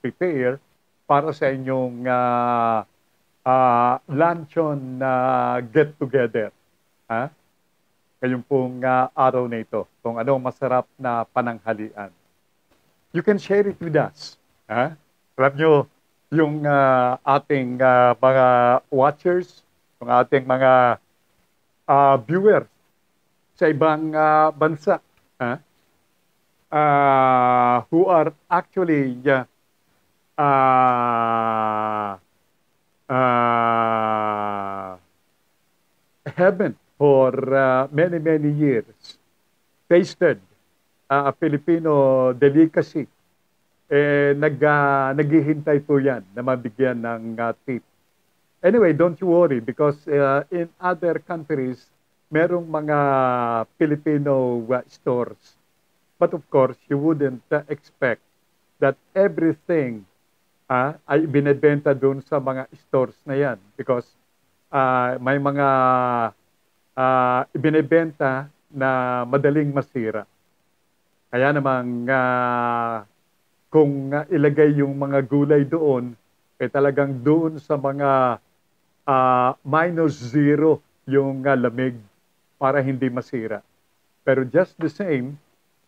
prepare para sa inyong luncheon get-together. Ngayong pong araw na ito, kung anong masarap na pananghalian. You can share it with us. Alam nyo, yung ating mga watchers, yung ating mga viewers sa ibang bansa who are actually haven't for many years tasted a Filipino delicacy. Naghihintay po yan na mabigyan ng tip. Anyway, don't you worry because in other countries, merong mga Filipino stores. But of course, you wouldn't expect that everything ay binibenta doon sa mga stores na yan because may mga ibinibenta na madaling masira. Kaya namang kung ilagay yung mga gulay doon, talagang doon sa mga -0 yung lamig para hindi masira. Pero just the same,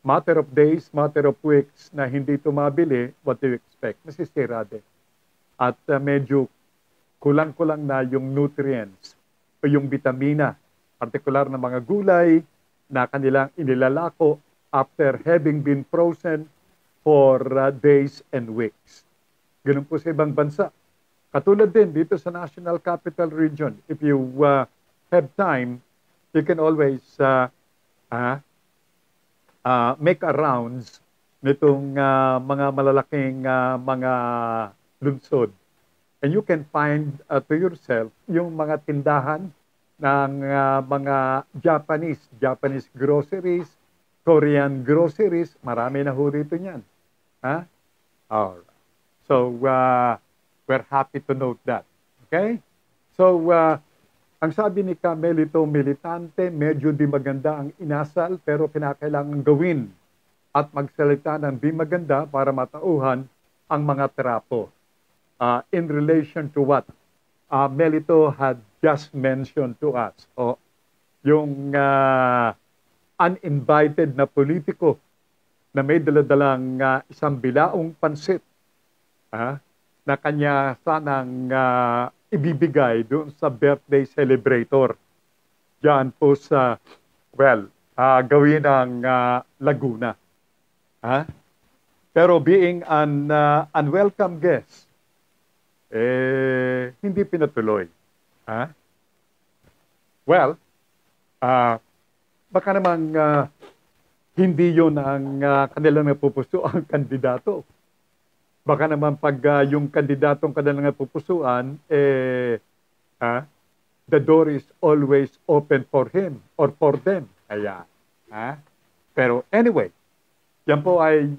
matter of days, matter of weeks na hindi tumabili, what do you expect? Nasisira din. At medyo kulang-kulang na yung nutrients o yung vitamina, partikular na mga gulay na kanilang inilalako after having been frozen for days and weeks. Ganun po sa ibang bansa. Katulad din dito sa National Capital Region. If you have time, you can always make a rounds nitong mga malalaking mga lungsod. And you can find to yourself yung mga tindahan ng mga Japanese groceries, Korean groceries, marami na ho rito niyan. Alright. So, we're happy to note that. Okay? So, ang sabi ni Camelito Militante, medyo di maganda ang inasal, pero kinakailangan gawin at magsalita ng di maganda para matauhan ang mga trapo. In relation to what Melito had just mentioned to us. Yung uninvited na politiko na may daladalang isang bilaong pansit na kanya sanang ibibigay doon sa birthday celebrator. Diyan po sa, gawin ng Laguna. Pero being an unwelcome guest, hindi pinatuloy. Baka namang hindi yun ang kanilang napupusuan kandidato. Baka naman pag yung kandidatong kanilang napupusuan, the door is always open for him or for them. Ayan. Pero anyway, yan po ay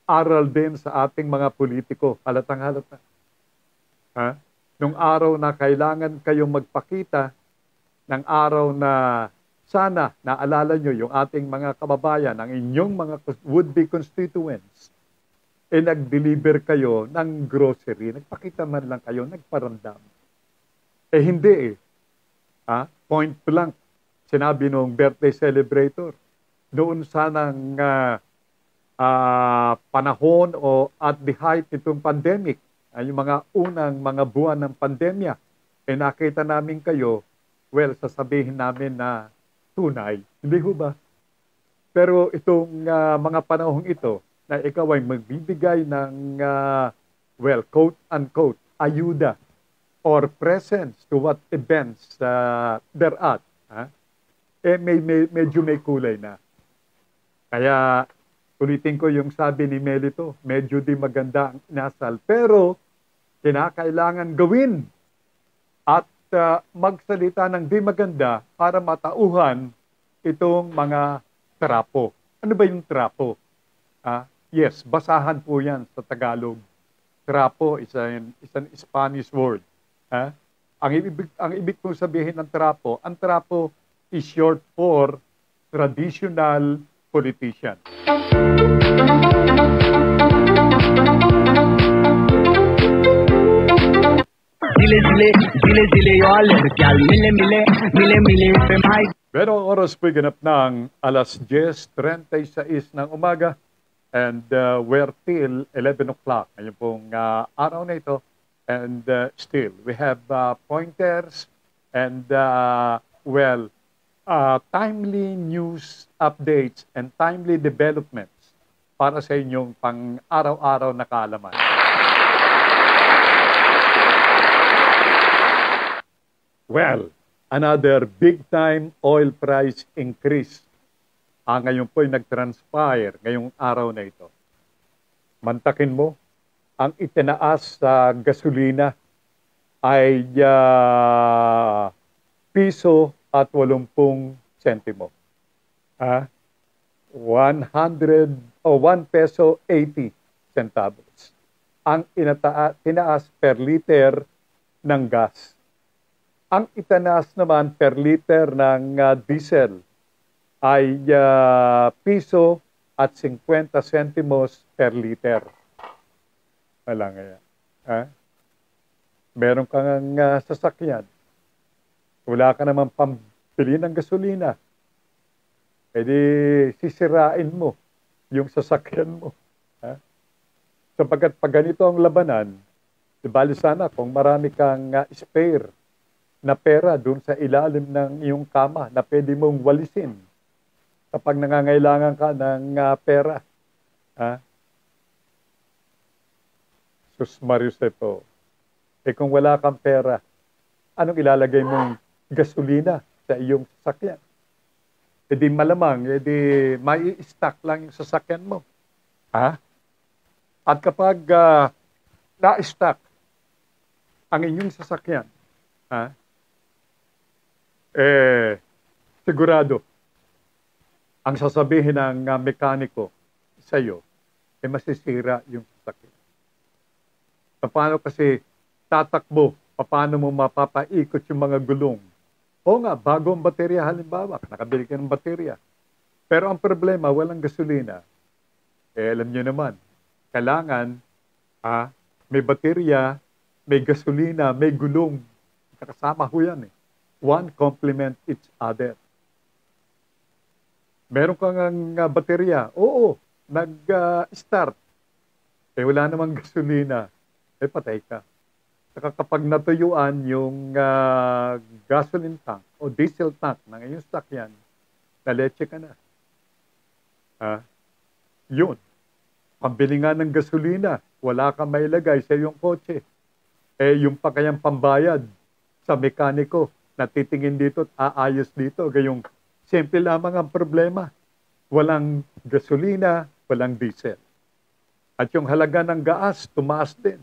aral din sa ating mga politiko. Halatang halata. Nung araw na kailangan kayong magpakita, ng araw na sana naalala nyo yung ating mga kababayan, ang inyong mga would-be constituents, nag-deliver kayo ng grocery, nagpakita man lang kayo, nagparandam. Hindi point blank, sinabi nung birthday celebrator, noon sanang panahon o at the height nitong pandemic, yung mga unang mga buwan ng pandemya, nakita namin kayo, sasabihin namin na tunay. Hindi ho ba? Pero itong mga panahong ito, na ikaw ay magbibigay ng, quote-unquote, ayuda or presence to what events there at, medyo may kulay na. Kaya, ulitin ko yung sabi ni Melito, medyo di maganda ang inasal, pero kinakailangan gawin at magsalita ng di maganda para matauhan itong mga trapo. Ano ba yung trapo? Yes, basahan po yan sa Tagalog. Trapo is an Spanish word. Ang ibig pong sabihin ng trapo, ang trapo is short for traditional politician. Pero oras po'y ganap ng alas 10:36 ng umaga and we're till 11 o'clock. Ayun pong araw na ito. And still, we have pointers and, timely news updates and timely developments para sa inyong pang-araw-araw na kaalaman. Another big-time oil price increase. Ngayon po'y nag-transpire ngayong araw na ito. Mantakin mo, ang itinaas sa gasolina ay piso at 80 sentimo. 1 peso 80 centavos. Ang tinaas per liter ng gas. Ang itinaas naman per liter ng diesel ay piso at 50 sentimos per liter. Wala nga yan. Meron kang sasakyan. Wala ka naman pambili ng gasolina. Sisirain mo yung sasakyan mo. Sapagkat pag ganito ang labanan, bali sana kung marami kang spare na pera doon sa ilalim ng iyong kama na pwede mong walisin kapag nangangailangan ka ng pera. Sus Mariusepo. Kung wala kang pera, anong ilalagay mong gasolina sa iyong sasakyan? Di malamang, may stock lang yung sasakyan mo. Ha? At kapag na-stock ang inyong sasakyan, ha? Sigurado, ang sasabihin ng mekaniko sa iyo, masisira yung sasakyan. Paano kasi tatakbo? Paano mo mapapaikot yung mga gulong? O nga, bagong baterya halimbawa, nakabili ka ng baterya. Pero ang problema, walang gasolina. Alam nyo naman, kailangan may baterya, may gasolina, may gulong. Kakasama ho yan. One complement each other. Meron kang baterya. Oo, nag-start. Wala namang gasolina. Patay ka. Saka kapag natuyuan yung gasoline tank o diesel tank ng iyong sakyan, naleche ka na. Yun. Pambili nga ng gasolina, wala kang mailagay sa iyong kotse. Yung pa kayang pambayad sa mekaniko, natitingin dito at aayos dito. Gayong simple lamang ang problema. Walang gasolina, walang diesel. At yung halaga ng gas, tumaas din.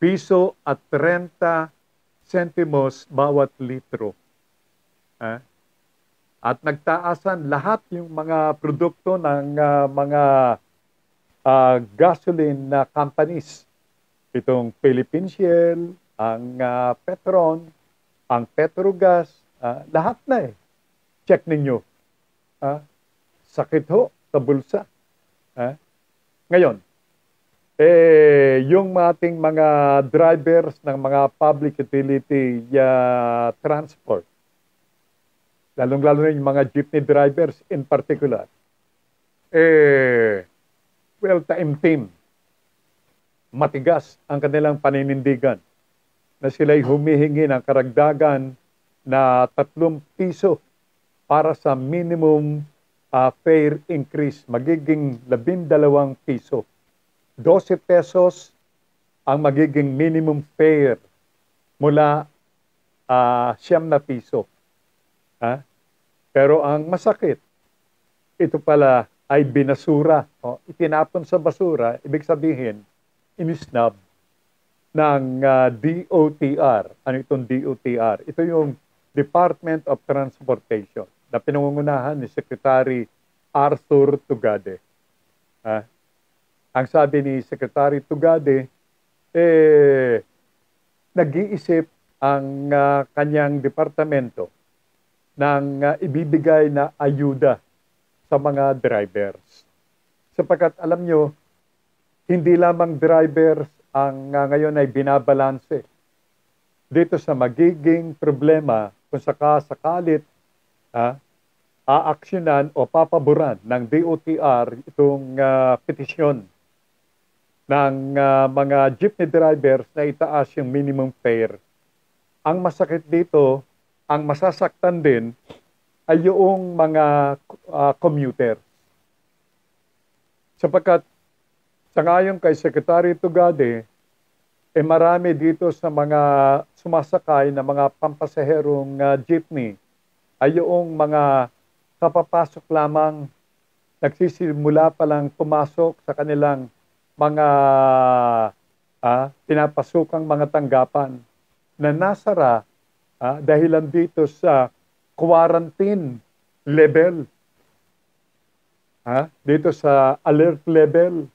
Piso at 30 sentimos bawat litro. At nagtaasan lahat yung mga produkto ng mga gasoline na companies. Itong Philippine Shell, ang Petron, ang Petrogas, lahat na Check ninyo. Sakit ho sa bulsa. Ngayon, yung ating mga drivers ng mga public utility transport, lalong-lalo na yung mga jeepney drivers in particular, taimtim, matigas ang kanilang paninindigan na sila'y humihingi ng karagdagan na 3 piso para sa minimum fare increase, magiging 12 piso. 12 pesos ang magiging minimum fare mula 9 piso. Pero ang masakit, ito pala ay binasura. Itinapon sa basura, ibig sabihin, inisnab ng DOTR. Ano itong DOTR? Ito yung Department of Transportation na pinangungunahan ni Secretary Arthur Tugade. Ang sabi ni Secretary Tugade, nag-iisip ang kanyang departamento ng ibibigay na ayuda sa mga drivers. Sapagkat alam nyo, hindi lamang drivers ang ngayon ay binabalanse dito sa magiging problema kung sakasakalit aaksyonan o papaboran ng DOTR itong petisyon ng mga jeepney drivers na itaas yung minimum fare. Ang masakit dito, ang masasaktan din ay yung mga commuters. Sapagkat sa ngayon kay Secretary Tugade, marami dito sa mga sumasakay na mga pampasaherong jeepney ay yung mga kapapasok lamang, nagsisimula pa lang pumasok sa kanilang mga pinapasukang mga tanggapan na nasara dahilan dito sa quarantine level. Dito sa alert level.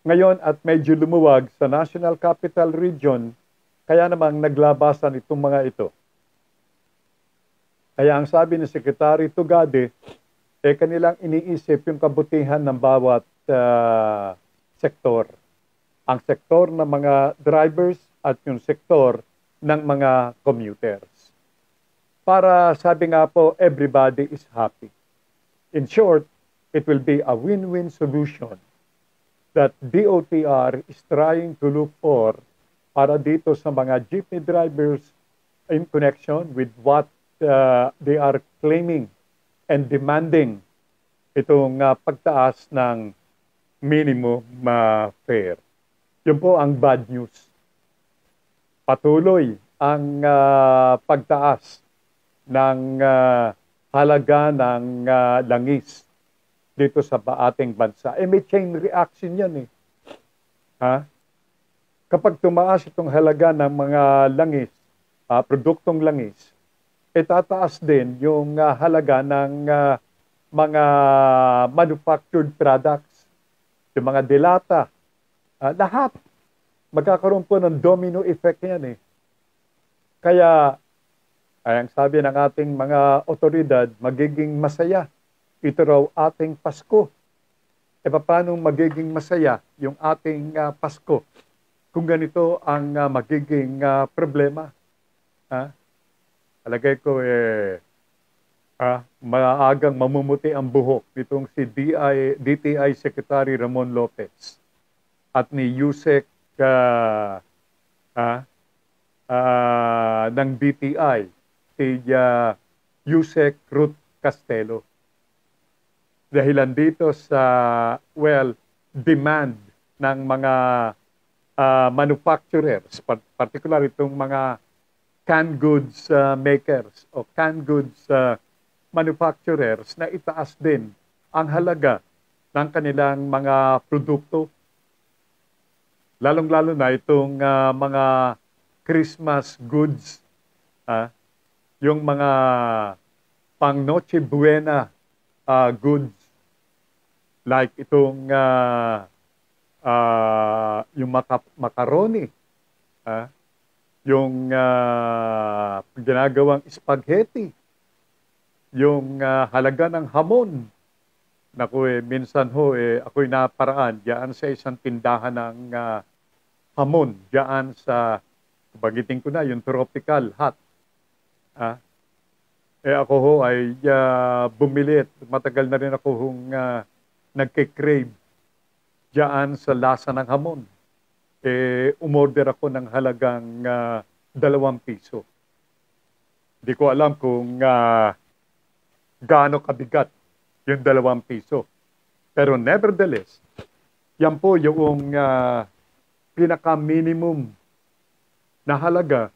Ngayon at medyo lumuwag sa National Capital Region, kaya namang naglabasan itong mga ito. Kaya ang sabi ni Secretary Tugade, kanilang iniisip yung kabutihan ng bawat sektor. Ang sektor ng mga drivers at yung sektor ng mga commuters. Para sabi nga po, everybody is happy. In short, it will be a win-win solution that DOTR is trying to look for para dito sa mga jeepney drivers in connection with what they are claiming and demanding itong pagtaas ng minimum fare. Yun po ang bad news. Patuloy ang pagtaas ng halaga ng langis dito sa ating bansa. May chain reaction yan eh. Ha? Kapag tumaas itong halaga ng mga langis, produktong langis, tataas din yung halaga ng mga manufactured products, yung mga delata, lahat. Magkakaroon po ng domino effect yan eh. Kaya, ang sabi ng ating mga otoridad, magiging masaya. Ito raw ating Pasko. Paano magiging masaya yung ating Pasko kung ganito ang magiging problema? Palagay ko maagang mamumuti ang buhok nitong si DTI Secretary Ramon Lopez at ni Yusek ng DTI, si Yusek Ruth Castelo. Dahilan dito sa, demand ng mga manufacturers, particular itong mga canned goods makers o canned goods manufacturers na itaas din ang halaga ng kanilang mga produkto. Lalong-lalo na itong mga Christmas goods, yung mga pang Noche Buena goods, like itong yung macaroni, yung ginagawang spaghetti, yung halaga ng hamon. Naku minsan ako'y naparaan diyan sa isang tindahan ng hamon, diyan sa, bagitin ko na, yung tropical hot. Ako ay bumili, matagal na rin ako nagke-crave diyan sa lasa ng hamon. Umorder ako ng halagang 2 piso. Hindi ko alam kung gaano kabigat yung 2 piso. Pero nevertheless, yan po yung pinaka-minimum na halaga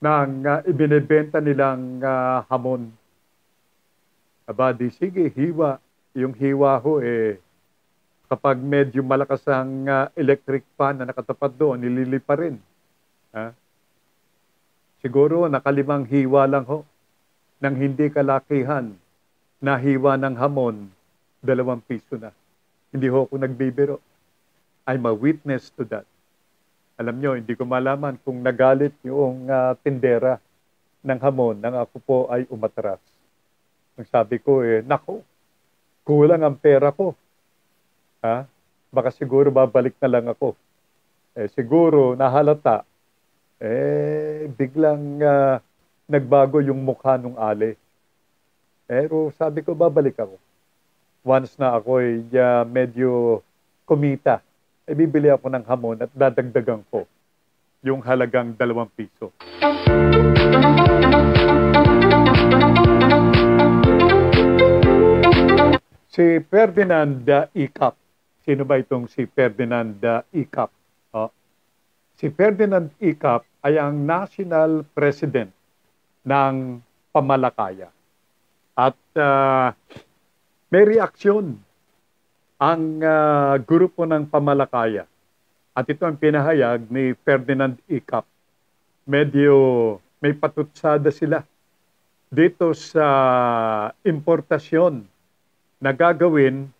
ng ibinebenta nilang hamon. Di sige, hiwa. Yung hiwa ho, kapag medyo malakas ang electric fan na nakatapat doon, nililipa rin. Siguro, 5 hiwa lang ho. Nang hindi kalakihan na hiwa ng hamon, 2 piso na. Hindi ho ako nagbibiro. I'm a witness to that. Alam nyo, hindi ko malaman kung nagalit yung tindera ng hamon nang ako po ay umatras. Ang sabi ko, nako, kulang ang pera ko. Baka siguro babalik na lang ako. Siguro nahalata. Biglang nagbago yung mukha nung ali. Pero sabi ko, babalik ako. Once na ako medyo kumita, bibili ako ng hamon at dadagdagan ko yung halagang 2 piso. Si Ferdinand Icap. Sino ba itong si Ferdinand Icap? Si Ferdinand Icap ay ang National President ng Pamalakaya. At may reaksyon ang grupo ng Pamalakaya. At ito ang pinahayag ni Ferdinand Icap. Medyo may patutsada sila dito sa importasyon na gagawin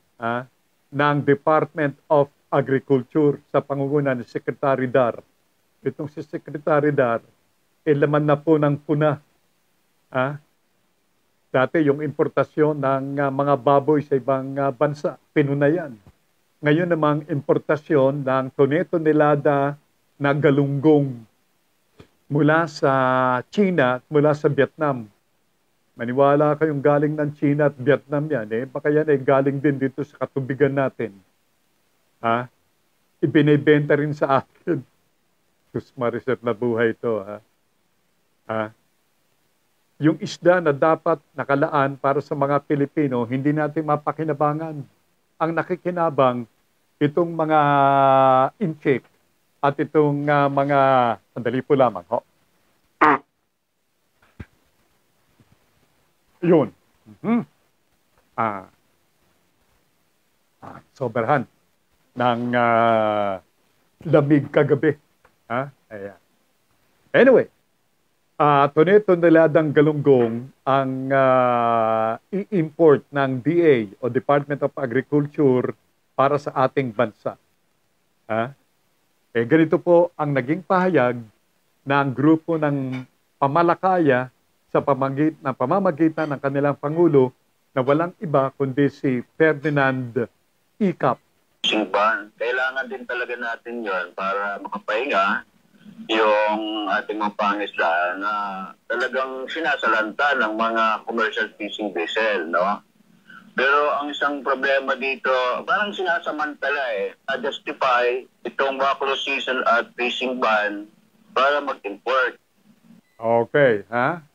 ng Department of Agriculture sa pangunguna ni Secretary Dar. Itong si Secretary Dar, laman na po ng puna. Dati yung importasyon ng mga baboy sa ibang bansa, pinunayan. Ngayon namang importasyon ng tone-tonelada na galunggong mula sa China at mula sa Vietnam. Maniwala kayong galing ng China at Vietnam yan, baka yan galing din dito sa katubigan natin. Ibinibenta rin sa atin. Diyos mariset na buhay ito. Yung isda na dapat nakalaan para sa mga Pilipino, hindi natin mapakinabangan. Ang nakikinabang, itong mga intake at itong mga, sandali po lamang, ho. Yun. Sobrahan ng lamig kagabi. Ayan. Anyway, toneladan galunggong ang i-import ng DA o Department of Agriculture para sa ating bansa. Ganito po ang naging pahayag ng grupo ng pamalakaya sa pamamagitan ng kanilang Pangulo na walang iba kundi si Ferdinand Icap. Kailangan din talaga natin yon para makapahinga yung ating mga pangisdaan na talagang sinasalanta ng mga commercial fishing vessel, no? Pero ang isang problema dito, parang sinasamantala justify itong mga close season at fishing ban para mag-import. Okay, ha?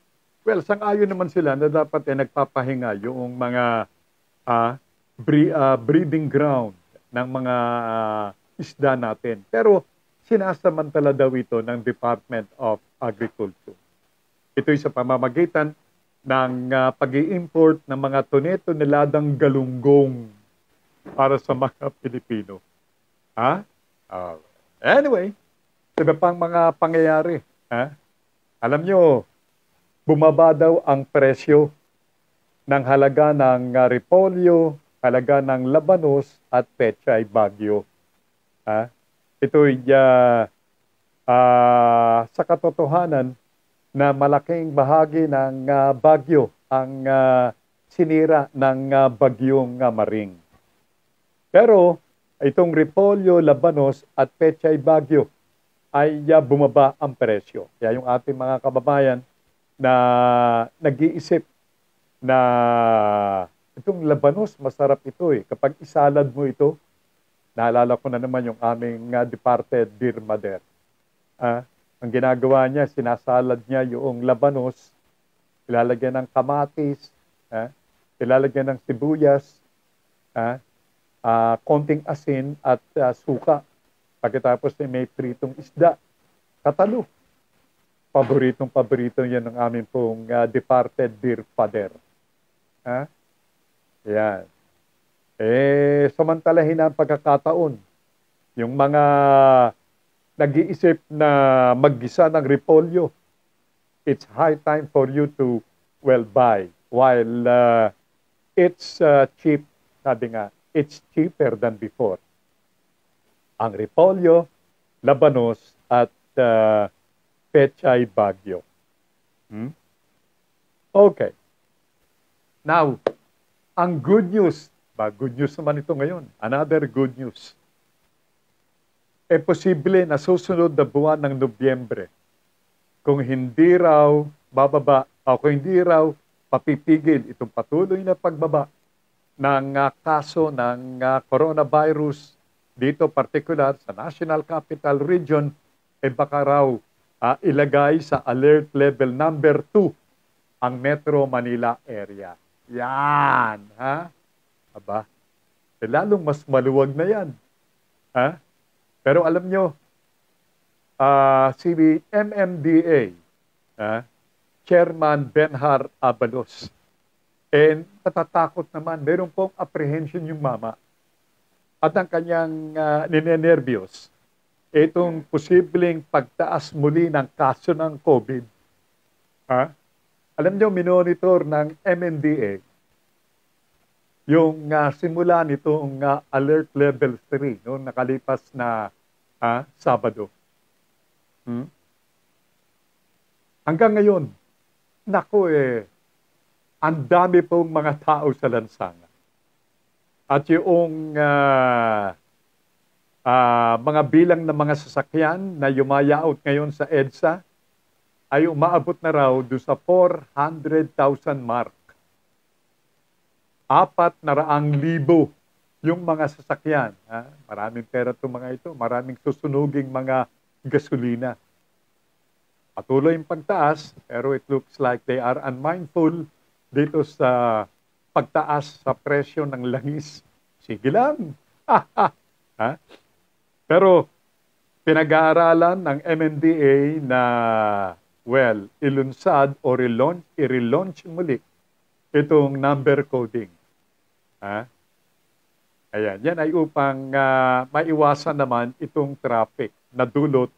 Well, sang-ayon naman sila na dapat nagpapahinga yung mga breeding ground ng mga isda natin. Pero sinasamantala daw ito ng Department of Agriculture. Ito'y sa pamamagitan ng pag-i-import ng mga toneladang galunggong para sa mga Pilipino. Anyway, iba pang mga pangyayari. Alam nyo, bumaba daw ang presyo ng halaga ng repolyo, halaga ng labanos at pechay bagyo. Ito'y sa katotohanan na malaking bahagi ng bagyo ang sinira ng bagyong Maring. Pero itong repolyo, labanos at pechay bagyo ay bumaba ang presyo. Kaya yung ating mga kababayan na nag-iisip na itong labanos, masarap ito Kapag isalad mo ito, naalala ko na naman yung aming departed Dear Mother. Ang ginagawa niya, sinasalad niya yung labanos, ilalagyan ng kamatis, ilalagyan ng sibuyas, konting asin at suka. Pagkatapos may pritong isda, katalo. Paborito yan ng aming pong departed Dear Father. Yan. Samantalahin ang pagkakataon. Yung mga nag-iisip na maggisa ng repolyo, it's high time for you to, buy. While it's cheap, sabi nga, it's cheaper than before. Ang repolyo, labanos, at pechay bagyo. Okay. Now, ang good news naman ito ngayon. Another good news. Posible na susunod na buwan ng Nobyembre, kung hindi raw bababa, o kung hindi raw papipigil itong patuloy na pagbaba ng kaso ng coronavirus dito particular sa National Capital Region, baka raw ilagay sa alert level number 2 ang Metro Manila area. Yan, lalong mas maluwag na yan. Pero alam nyo, si MMDA, Chairman Benhar Abalos, natatakot naman, meron pong apprehension yung mama. At ang kanyang ninenervyos, itong posibleng pagtaas muli ng kaso ng COVID. Alam nyo, minonitor ng MMDA yung simula nitong alert level 3 noong nakalipas na Sabado. Hanggang ngayon, ang dami pong mga tao sa lansangan. At yung mga bilang ng mga sasakyan na yumayaot ngayon sa EDSA ay umaabot na raw doon sa 400,000 mark. 400,000 yung mga sasakyan. Maraming pera itong mga ito. Maraming susunuging mga gasolina. Patuloy yung pagtaas, pero it looks like they are unmindful dito sa pagtaas sa presyo ng langis. Sige lang. Ha? Pero pinag-aaralan ng MMDA na, well, ilunsad o i-relaunch muli itong number coding. Ha? Ayan, yan ay upang maiwasan naman itong traffic na dulot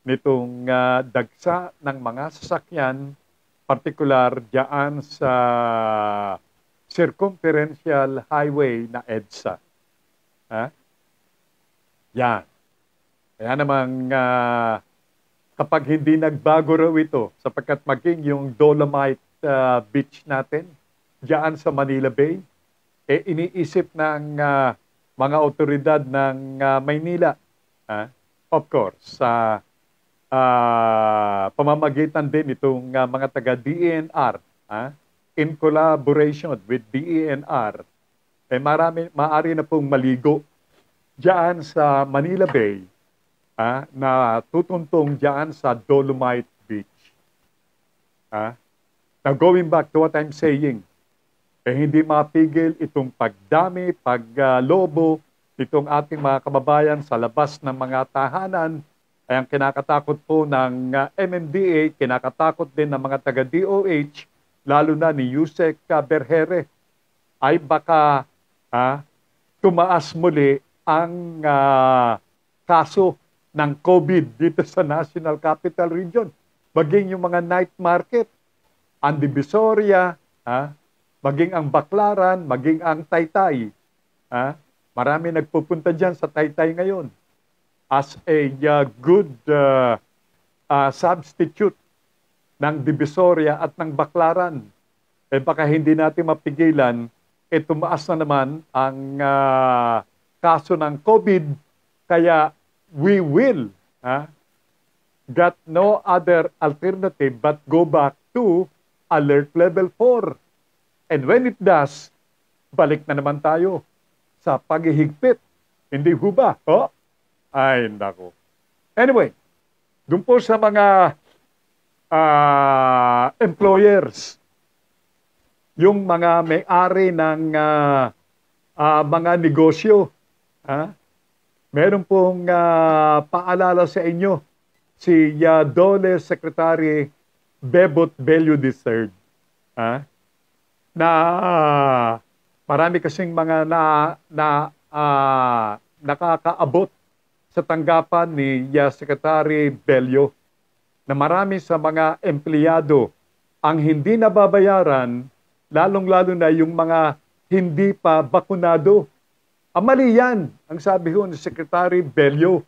nitong dagsa ng mga sasakyan, partikular diyan sa circumferential highway na EDSA. Ha? Yan. Kaya namang kapag hindi nagbago raw ito, sapagkat maging yung Dolomite Beach natin, diyan sa Manila Bay, iniisip ng mga otoridad ng Maynila, of course, sa pamamagitan din itong mga taga-DENR, in collaboration with DENR, maaari na pong maligo diyan sa Manila Bay, na tutuntong diyan sa Dolomite Beach. Now going back to what I'm saying, hindi mapigil itong pagdami, paglobo itong ating mga kababayan sa labas ng mga tahanan. Ay ang kinakatakot po ng MMDA, kinakatakot din ng mga taga-DOH, lalo na ni Yusek Berhere, ay baka tumaas muli ang kaso ng COVID dito sa National Capital Region. Maging yung mga night market, ang Divisoria, maging ang Baclaran, maging ang Taytay. Marami nagpupunta dyan sa Taytay ngayon as a good substitute ng Divisoria at ng Baclaran. Baka hindi natin mapigilan, tumaas na naman ang kaso ng COVID, kaya we will got no other alternative but go back to alert level 4. And when it does, balik na naman tayo sa paghihigpit. Hindi ho ba? Ay, nako. Anyway, dun po sa mga employers, yung mga may-ari ng mga negosyo, meron pong paalala sa inyo si Dole Secretary Bebot Bello III, na marami kasing mga nakakaabot sa tanggapan ni Secretary Bello na marami sa mga empleyado ang hindi nababayaran, lalong-lalo na yung mga hindi pa bakunado. Mali yan, ang sabi ho ni Secretary Bello.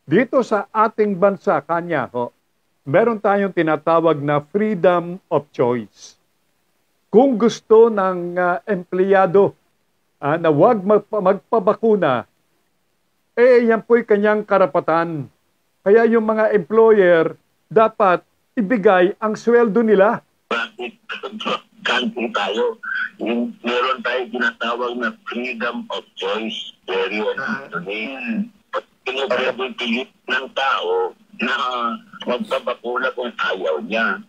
Dito sa ating bansa, kanya meron tayong tinatawag na freedom of choice. Kung gusto ng empleyado na huwag magpabakuna, yan po'y kanyang karapatan. Kaya yung mga employer dapat ibigay ang sweldo nila. Bakit country tayo? Meron tayo tinatawag na freedom of choice. Today, pinag-pwede pilit ng tao na magpabakuna kung ayaw niya.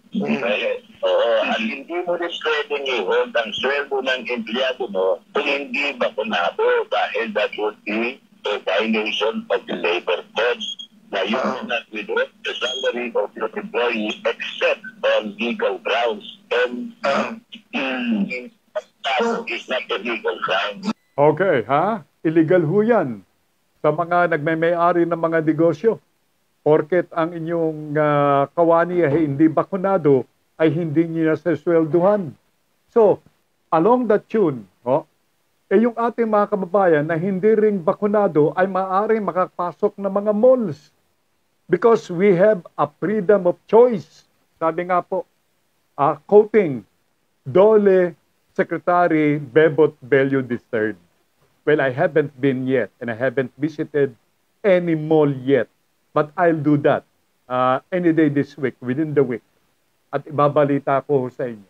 At hindi mo rin sweldo niyo ang sweldo ng empleyado mo kung hindi bakunado dahil that would be a violation of the labor codes. Now, you cannot withdraw the salary of your employee except on legal grounds. And that is not a legal crime. Okay, illegal ho yan sa mga nagmay-ari ng mga negosyo. Porket ang inyong kawani ay hindi bakunado, ay hindi niya nasaswelduhan. So, along that tune, yung ating mga kababayan na hindi ring bakunado ay maaaring makapasok ng mga malls. Because we have a freedom of choice. Sabi nga po, quoting Dole Secretary Bebot Bello III. Well, I haven't been yet and I haven't visited any mall yet. But I'll do that any day this week, within the week. At ibabalita ko sa inyo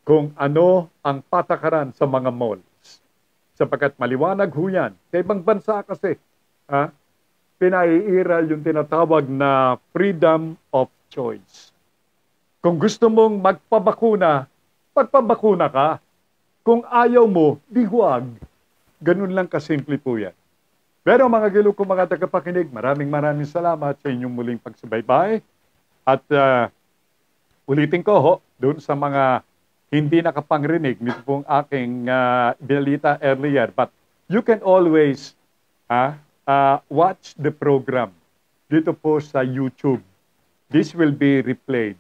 kung ano ang patakaran sa mga malls. Sapagkat maliwanag ho yan. Sa ibang bansa kasi, pinaiiral yung tinatawag na freedom of choice. Kung gusto mong magpabakuna, magpabakuna ka. Kung ayaw mo, di huwag. Ganun lang kasimple po yan. Pero mga gilo ko mga tagapakinig, maraming salamat sa inyong muling pagsubaybay. At ulitin ko ho, doon sa mga hindi nakapangrinig nito pong aking binalita earlier. But you can always watch the program dito po sa YouTube. This will be replayed.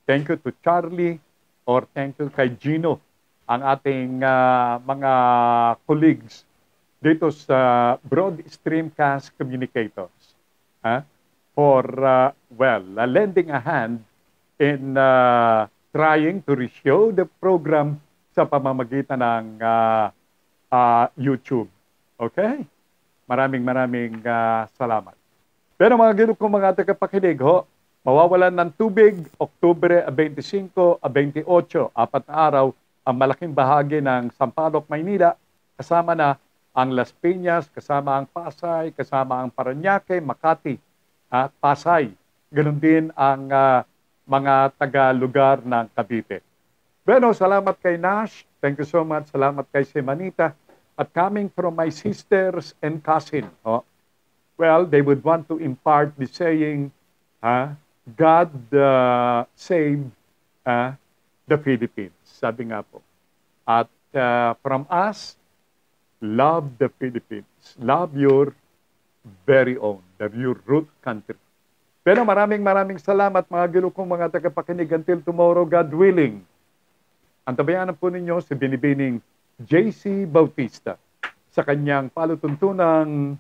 Thank you to Charlie or thank you kay Gino, ang ating mga colleagues dito sa Broad Streamcast Communicators for, lending a hand in trying to reshow the program sa pamamagitan ng YouTube. Okay? Maraming salamat. Pero mga ginoo kong mga tagapakinig ho, mawawalan ng tubig Oktubre 25, 28, 4 na araw ang malaking bahagi ng Sampaloc, Maynila, kasama na ang Las Piñas, kasama ang Pasay, kasama ang Parañaque, Makati, Pasay. Ganon din ang mga taga-lugar ng Cavite. Bueno, salamat kay Nash. Thank you so much. Salamat kay Semanita. At coming from my sisters and cousin, well, they would want to impart the saying, God save the Philippines. Sabi nga po. At from us, love the Philippines. Love your very own, your root country. Pero maraming salamat mga ginoo kong mga tagapakinig. Until tomorrow, God willing. Antabayanan po ninyo si Binibining JC Bautista sa kanyang palutuntunang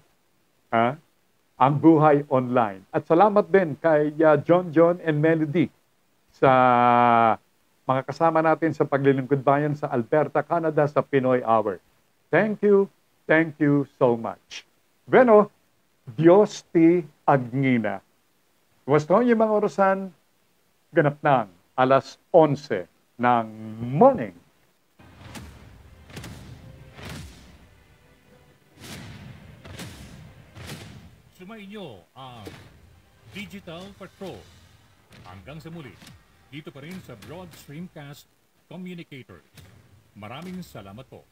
Ang Buhay Online. At salamat din kay John and Melody sa mga kasama natin sa paglilingkod bayan sa Alberta, Canada sa Pinoy Hour. Thank you so much. Bueno, Diyos ti Agnina. Gusto niyo mga orasan, ganap ng 11:00 ng morning. Sumainyo ang Digital Patrol. Hanggang sa muli, dito pa rin sa Broad Streamcast Communicators. Maraming salamat po.